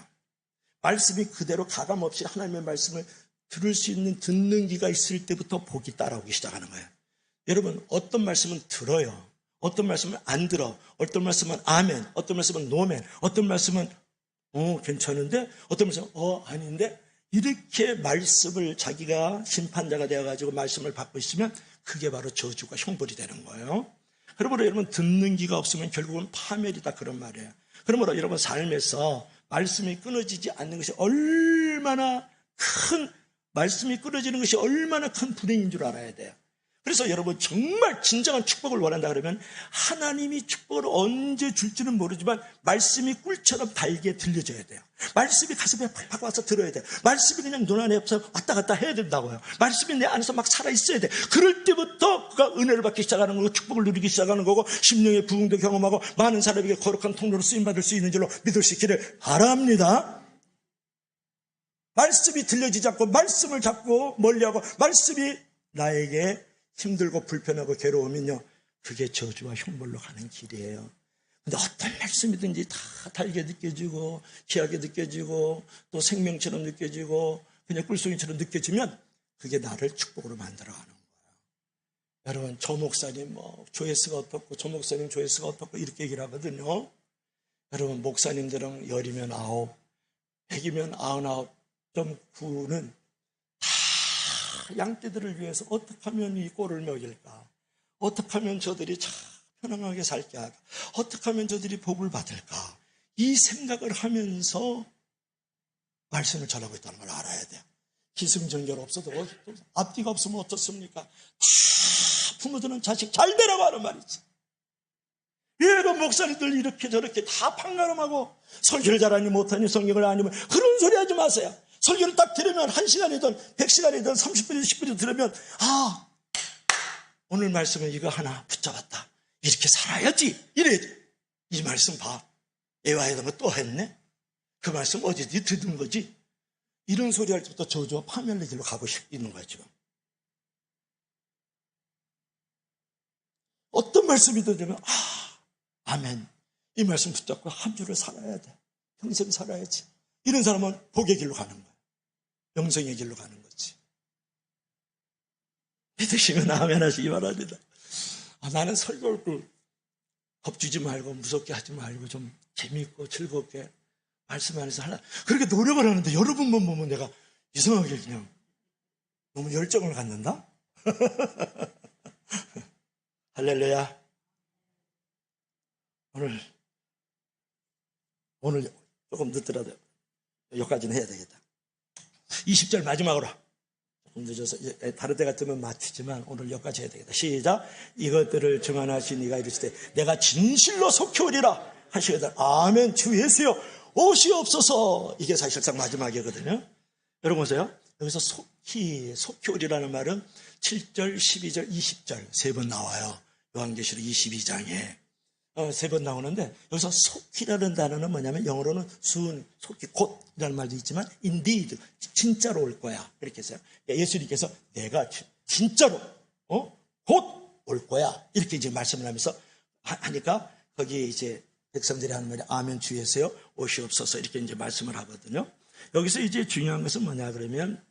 말씀이 그대로 가감없이 하나님의 말씀을 들을 수 있는 듣는 귀가 있을 때부터 복이 따라오기 시작하는 거예요. 여러분, 어떤 말씀은 들어요. 어떤 말씀은 안 들어. 어떤 말씀은 아멘. 어떤 말씀은 노멘. 어떤 말씀은 괜찮은데, 어떤 말씀은 아닌데, 이렇게 말씀을 자기가 심판자가 되어가지고 말씀을 받고 있으면 그게 바로 저주가 형벌이 되는 거예요. 그러므로 여러분, 듣는 귀가 없으면 결국은 파멸이다, 그런 말이에요. 그러므로 여러분 삶에서 말씀이 끊어지지 않는 것이 얼마나 말씀이 끊어지는 것이 얼마나 큰 불행인 줄 알아야 돼요. 그래서 여러분 정말 진정한 축복을 원한다 그러면 하나님이 축복을 언제 줄지는 모르지만 말씀이 꿀처럼 달게 들려줘야 돼요. 말씀이 가슴에 팍팍 와서 들어야 돼요. 말씀이 그냥 눈 안에 없어 왔다 갔다 해야 된다고요. 말씀이 내 안에서 막 살아있어야 돼. 그럴 때부터 그가 은혜를 받기 시작하는 거고 축복을 누리기 시작하는 거고 심령의 부흥도 경험하고 많은 사람에게 거룩한 통로로 쓰임받을 수 있는 줄로 믿을 수 있기를 바랍니다. 말씀이 들려지지 않고 말씀을 잡고 멀리하고 말씀이 나에게 힘들고 불편하고 괴로우면요, 그게 저주와 형벌로 가는 길이에요. 근데 어떤 말씀이든지 다 달게 느껴지고 귀하게 느껴지고 또 생명처럼 느껴지고 그냥 꿀송이처럼 느껴지면 그게 나를 축복으로 만들어가는 거예요. 여러분, 저 목사님 조회수가 어떻고 저 목사님 조회수가 어떻고 이렇게 얘기를 하거든요. 여러분, 목사님들은 10이면 9, 100이면 99.9는 양떼들을 위해서 어떻게 하면 이 꼴을 먹일까? 어떻게 하면 저들이 참 편안하게 살게 할까? 어떻게 하면 저들이 복을 받을까? 이 생각을 하면서 말씀을 전하고 있다는 걸 알아야 돼요. 기승전결 없어도 앞뒤가 없으면 어떻습니까? 다 부모들은 자식 잘 되라고 하는 말이지. 여러분, 목사님들 이렇게 저렇게 다 판가름하고 설교를 잘하니 못하니 성경을 아니면 그런 소리 하지 마세요. 설교를 딱 들으면 1시간이든 100시간이든 30분이든 10분이든 들으면 오늘 말씀은 이거 하나 붙잡았다. 이렇게 살아야지. 이래야지. 이 말씀 봐. 애와했던 거 또 했네. 그 말씀 어디 듣은 거지. 이런 소리 할 때부터 저주와 파멸의 길로 가고 있는 거야 지금. 어떤 말씀이든 되면 아멘. 이 말씀 붙잡고 한 주를 살아야 돼. 평생 살아야지. 이런 사람은 복의 길로 가는 거야. 영생의 길로 가는 거지. 믿으시면 아멘 하시기 바랍니다. 나는 설교를 겁주지 말고 무섭게 하지 말고 좀 재미있고 즐겁게 말씀 안에서 하나 그렇게 노력을 하는데 여러분만 보면 내가 이상하게 그냥 너무 열정을 갖는다? 할렐루야. 오늘 조금 늦더라도 여기까지는 해야 되겠다. 20절 마지막으로 조금 늦어서 다른 때 같으면 마치지만 오늘 여기까지 해야 되겠다. 시작. 이것들을 증언하신 이가 이르시되 내가 진실로 속히 오리라 하시거든. 아멘. 주 예수여 오시옵소서. 이게 사실상 마지막이거든요. 여러분 보세요. 여기서 속히 오리라는 말은 7절, 12절, 20절 세 번 나와요. 요한계시록 22장에 세 번 나오는데 여기서 속히라는 단어는 뭐냐면 영어로는 soon, 속히 곧이라는 말도 있지만 indeed, 진짜로 올 거야. 이렇게 했어요. 예수님께서 내가 진짜로 곧 올 거야. 이렇게 이제 말씀을 하면서 하니까 거기에 이제 백성들이 하는 말이 아멘 주 예수여 오시옵소서 이렇게 이제 말씀을 하거든요. 여기서 이제 중요한 것은 뭐냐 그러면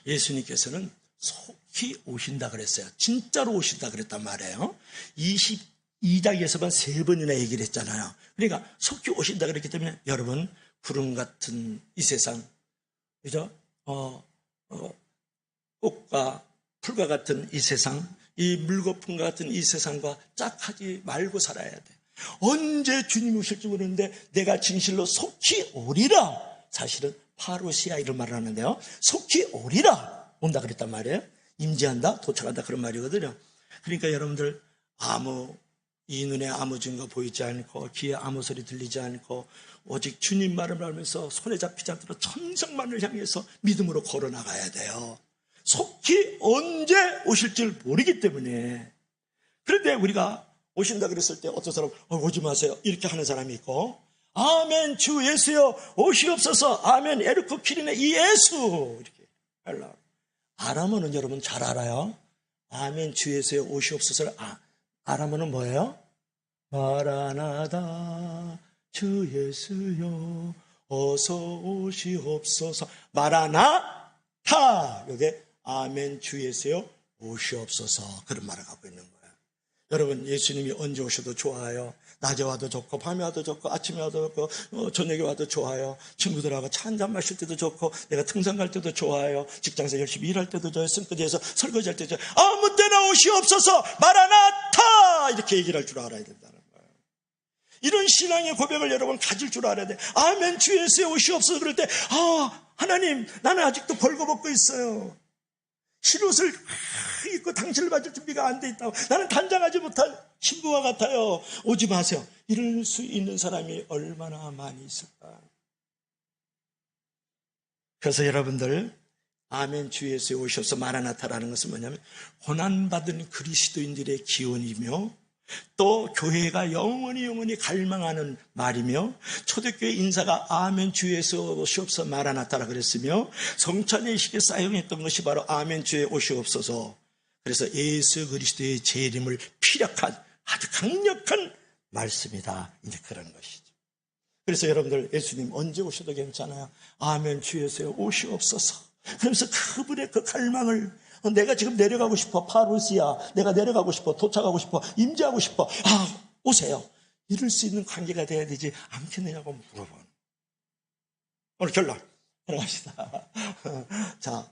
예수님께서는 속히 오신다 그랬어요. 진짜로 오신다 그랬단 말이에요. 22장에서만 3번이나 얘기를 했잖아요. 그러니까 속히 오신다 그랬기 때문에 여러분 구름 같은 이 세상 그죠? 꽃과 풀과 같은 이 세상 이 물거품과 같은 이 세상과 짝하지 말고 살아야 돼. 언제 주님이 오실지 모르는데 내가 진실로 속히 오리라. 사실은 파루시아 이런 말을 하는데요. 속히 오리라. 온다 그랬단 말이에요. 임재한다, 도착한다 그런 말이거든요. 그러니까 여러분들 이 눈에 아무 증거 보이지 않고 귀에 아무 소리 들리지 않고 오직 주님 말을 알면서 손에 잡히지 않도록 천상만을 향해서 믿음으로 걸어나가야 돼요. 속히 언제 오실지 모르기 때문에. 그런데 우리가 오신다 그랬을 때 어떤 사람 오지 마세요 이렇게 하는 사람이 있고 아멘 주 예수여 오시옵소서 아멘 에르코 키리네 이 예수 이렇게 하려고. 아람어는 여러분 잘 알아요. 아멘 주 예수여 오시옵소서를 아람어는 뭐예요? 마라나다 주 예수여 어서 오시옵소서. 마라나타. 여기 아멘 주 예수여 오시옵소서. 그런 말을 갖고 있는 거예요. 여러분, 예수님이 언제 오셔도 좋아요. 낮에 와도 좋고 밤에 와도 좋고 아침에 와도 좋고 저녁에 와도 좋아요. 친구들하고 차 한잔 마실 때도 좋고 내가 등산 갈 때도 좋아요. 직장에서 열심히 일할 때도 좋아요. 승거지에서 설거지할 때도 좋아요. 아무 때나 오시옵소서. 마라나타. 이렇게 얘기를 할 줄 알아야 된다는 거예요. 이런 신앙의 고백을 여러분 가질 줄 알아야 돼. 아멘 주 예수에 오시옵소서. 그럴 때 하나님, 나는 아직도 벌거벗고 있어요. 흰옷을 입고 당신을 맞을 준비가 안 돼 있다고. 나는 단장하지 못할 신부와 같아요. 오지 마세요. 이럴 수 있는 사람이 얼마나 많이 있을까. 그래서 여러분들, 아멘 주 예수에 오셔서 마라나타라는 것은 뭐냐면 고난받은 그리스도인들의 기원이며 또 교회가 영원히 갈망하는 말이며 초대교회 인사가 아멘 주 예수에 오시옵소서 마라나타라 그랬으며 성찬예식에 사용했던 것이 바로 아멘 주에 오시옵소서. 그래서 예수 그리스도의 재림을 피력한 아주 강력한 말씀이다. 이제 그런 것이죠. 그래서 여러분들, 예수님 언제 오셔도 괜찮아요. 아멘 주 예수에 오시옵소서. 그러면서 그분의 그 갈망을, 내가 지금 내려가고 싶어. 파루시아. 내가 내려가고 싶어. 도착하고 싶어. 임재하고 싶어. 오세요. 이럴 수 있는 관계가 돼야 되지 않겠느냐고 물어보는. 오늘 결론 들어갑시다. 자,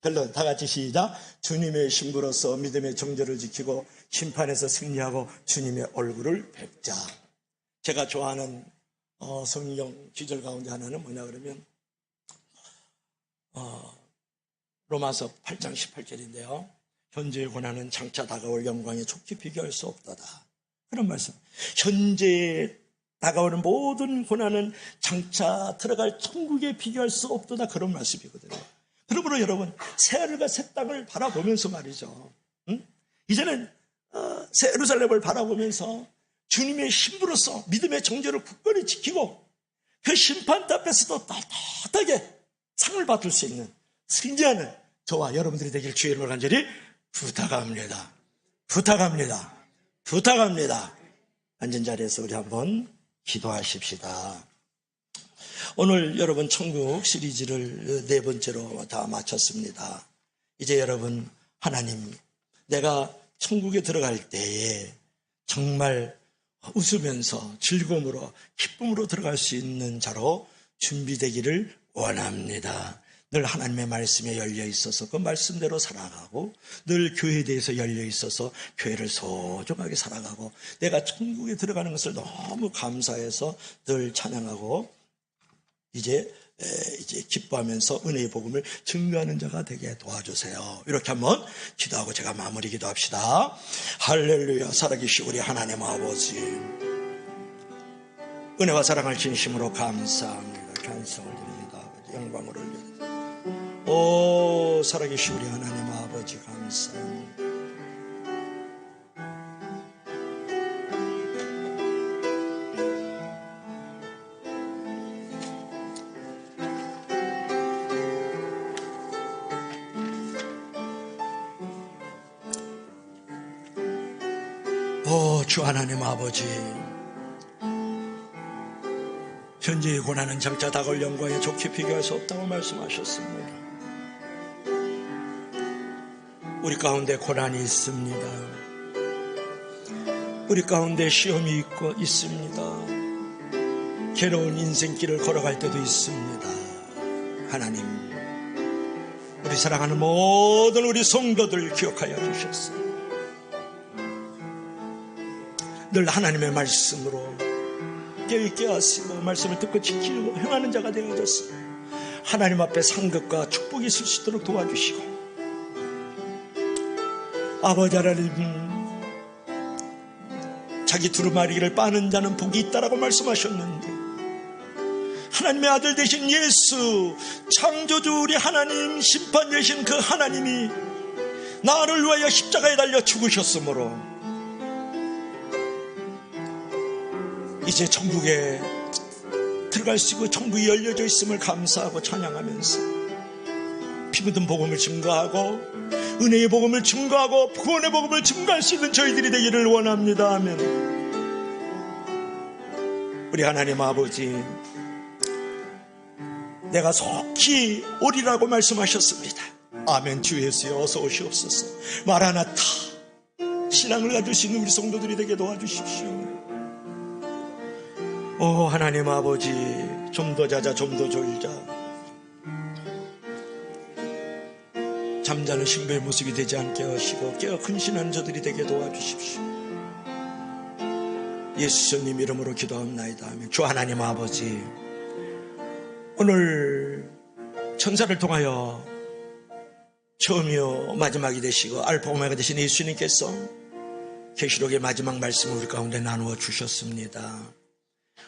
결론 다 같이 시작. 주님의 신부로서 믿음의 정절을 지키고 심판에서 승리하고 주님의 얼굴을 뵙자. 제가 좋아하는 성경 기절 가운데 하나는 뭐냐 그러면 로마서 8장 18절인데요. 현재의 고난은 장차 다가올 영광에 좋게 비교할 수 없도다. 그런 말씀. 현재 다가오는 모든 고난은 장차 들어갈 천국에 비교할 수 없도다. 그런 말씀이거든요. 그러므로 여러분, 새하늘과 새 땅을 바라보면서 말이죠. 이제는 새 예루살렘을 바라보면서 주님의 신부로서 믿음의 정죄를 굳건히 지키고 그 심판대 앞에서도 떳떳하게 상을 받을 수 있는 승리하는 저와 여러분들이 되길 주의 이름으로 간절히 부탁합니다. 부탁합니다. 앉은 자리에서 우리 한번 기도하십시다. 오늘 여러분 천국 시리즈를 4번째로 다 마쳤습니다. 이제 여러분, 하나님, 내가 천국에 들어갈 때에 정말 웃으면서 즐거움으로 기쁨으로 들어갈 수 있는 자로 준비되기를 원합니다. 늘 하나님의 말씀에 열려 있어서 그 말씀대로 살아가고 늘 교회에 대해서 열려 있어서 교회를 소중하게 살아가고 내가 천국에 들어가는 것을 너무 감사해서 늘 찬양하고 이제 기뻐하면서 은혜의 복음을 증거하는 자가 되게 도와주세요. 이렇게 한번 기도하고 제가 마무리 기도합시다. 할렐루야. 살아계신 우리 하나님 아버지, 은혜와 사랑을 진심으로 감사합니다. 찬송을 드립니다. 아버지, 영광을 올려드립니다. 오, 살아계신 우리 하나님 아버지 감사합니다. 주 하나님 아버지, 현재의 고난은 장차 다가올 영광에 좋게 비교할 수 없다고 말씀하셨습니다. 우리 가운데 고난이 있습니다. 우리 가운데 시험이 있습니다. 괴로운 인생길을 걸어갈 때도 있습니다. 하나님, 우리 사랑하는 모든 우리 성도들 기억하여 주셨습니다. 늘 하나님의 말씀으로 깨어있게 하시고 말씀을 듣고 지키고 행하는 자가 되어졌습니다. 하나님 앞에 상급과 축복이 있을 수 있도록 도와주시고, 아버지 하나님, 자기 두루마리를 빠는 자는 복이 있다라고 말씀하셨는데, 하나님의 아들 되신 예수, 창조주 우리 하나님, 심판 되신 그 하나님이 나를 위하여 십자가에 달려 죽으셨으므로 이제 천국에 들어갈 수 있고 천국이 열려져 있음을 감사하고 찬양하면서 피 묻은 복음을 증거하고 은혜의 복음을 증거하고 구원의 복음을 증거할 수 있는 저희들이 되기를 원합니다. 아멘. 우리 하나님 아버지, 내가 속히 오리라고 말씀하셨습니다. 아멘. 주 예수여 어서 오시옵소서. 마라나타. 신앙을 가질 수 있는 우리 성도들이 되게 도와주십시오. 오 하나님 아버지, 좀 더 자자, 좀 더 졸자. 잠자는 신부의 모습이 되지 않게 하시고 깨어 근신하는 저들이 되게 도와주십시오. 예수님 이름으로 기도합나이다. 아멘. 주 하나님 아버지, 오늘 천사를 통하여 처음이요 마지막이 되시고 알파 오메가 되신 예수님께서 계시록의 마지막 말씀을 우리 가운데 나누어 주셨습니다.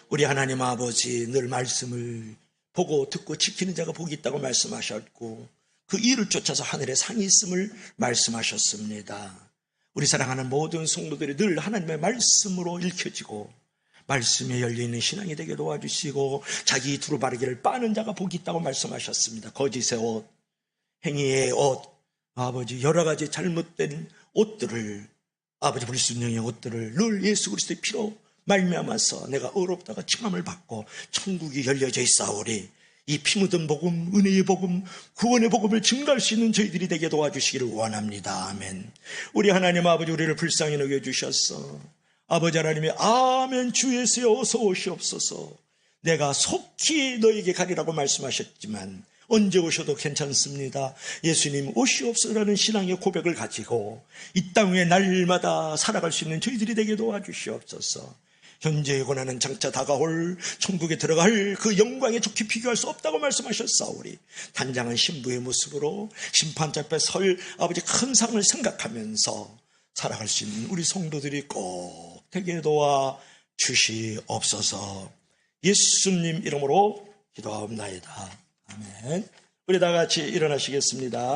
우리 하나님 아버지, 늘 말씀을 보고 듣고 지키는 자가 복이 있다고 말씀하셨고 그 일을 쫓아서 하늘에 상이 있음을 말씀하셨습니다. 우리 사랑하는 모든 성도들이 늘 하나님의 말씀으로 읽혀지고 말씀에 열려있는 신앙이 되게 도와주시고 자기 두루바르기를 빠는 자가 복이 있다고 말씀하셨습니다. 거짓의 옷, 행위의 옷, 아버지 여러 가지 잘못된 옷들을, 아버지 불순종의 옷들을 늘 예수 그리스도의 피로 말미암아서 내가 의롭다가 칭함을 받고 천국이 열려져 있사오리. 이 피 묻은 복음, 은혜의 복음, 구원의 복음을 증거할 수 있는 저희들이 되게 도와주시기를 원합니다. 아멘. 우리 하나님 아버지, 우리를 불쌍히 여겨주셨어. 아버지 하나님의 아멘. 주 예수여 어서 오시옵소서. 내가 속히 너에게 가리라고 말씀하셨지만 언제 오셔도 괜찮습니다. 예수님 오시옵소서라는 신앙의 고백을 가지고 이 땅 위에 날마다 살아갈 수 있는 저희들이 되게 도와주시옵소서. 현재의 고난은 장차 다가올 천국에 들어갈 그 영광에 좋게 비교할 수 없다고 말씀하셨사오리. 단장한 신부의 모습으로 심판자 앞에 설 아버지 큰 상을 생각하면서 살아갈 수 있는 우리 성도들이 꼭 되게 도와 주시옵소서. 예수님 이름으로 기도하옵나이다. 아멘. 우리 다 같이 일어나시겠습니다.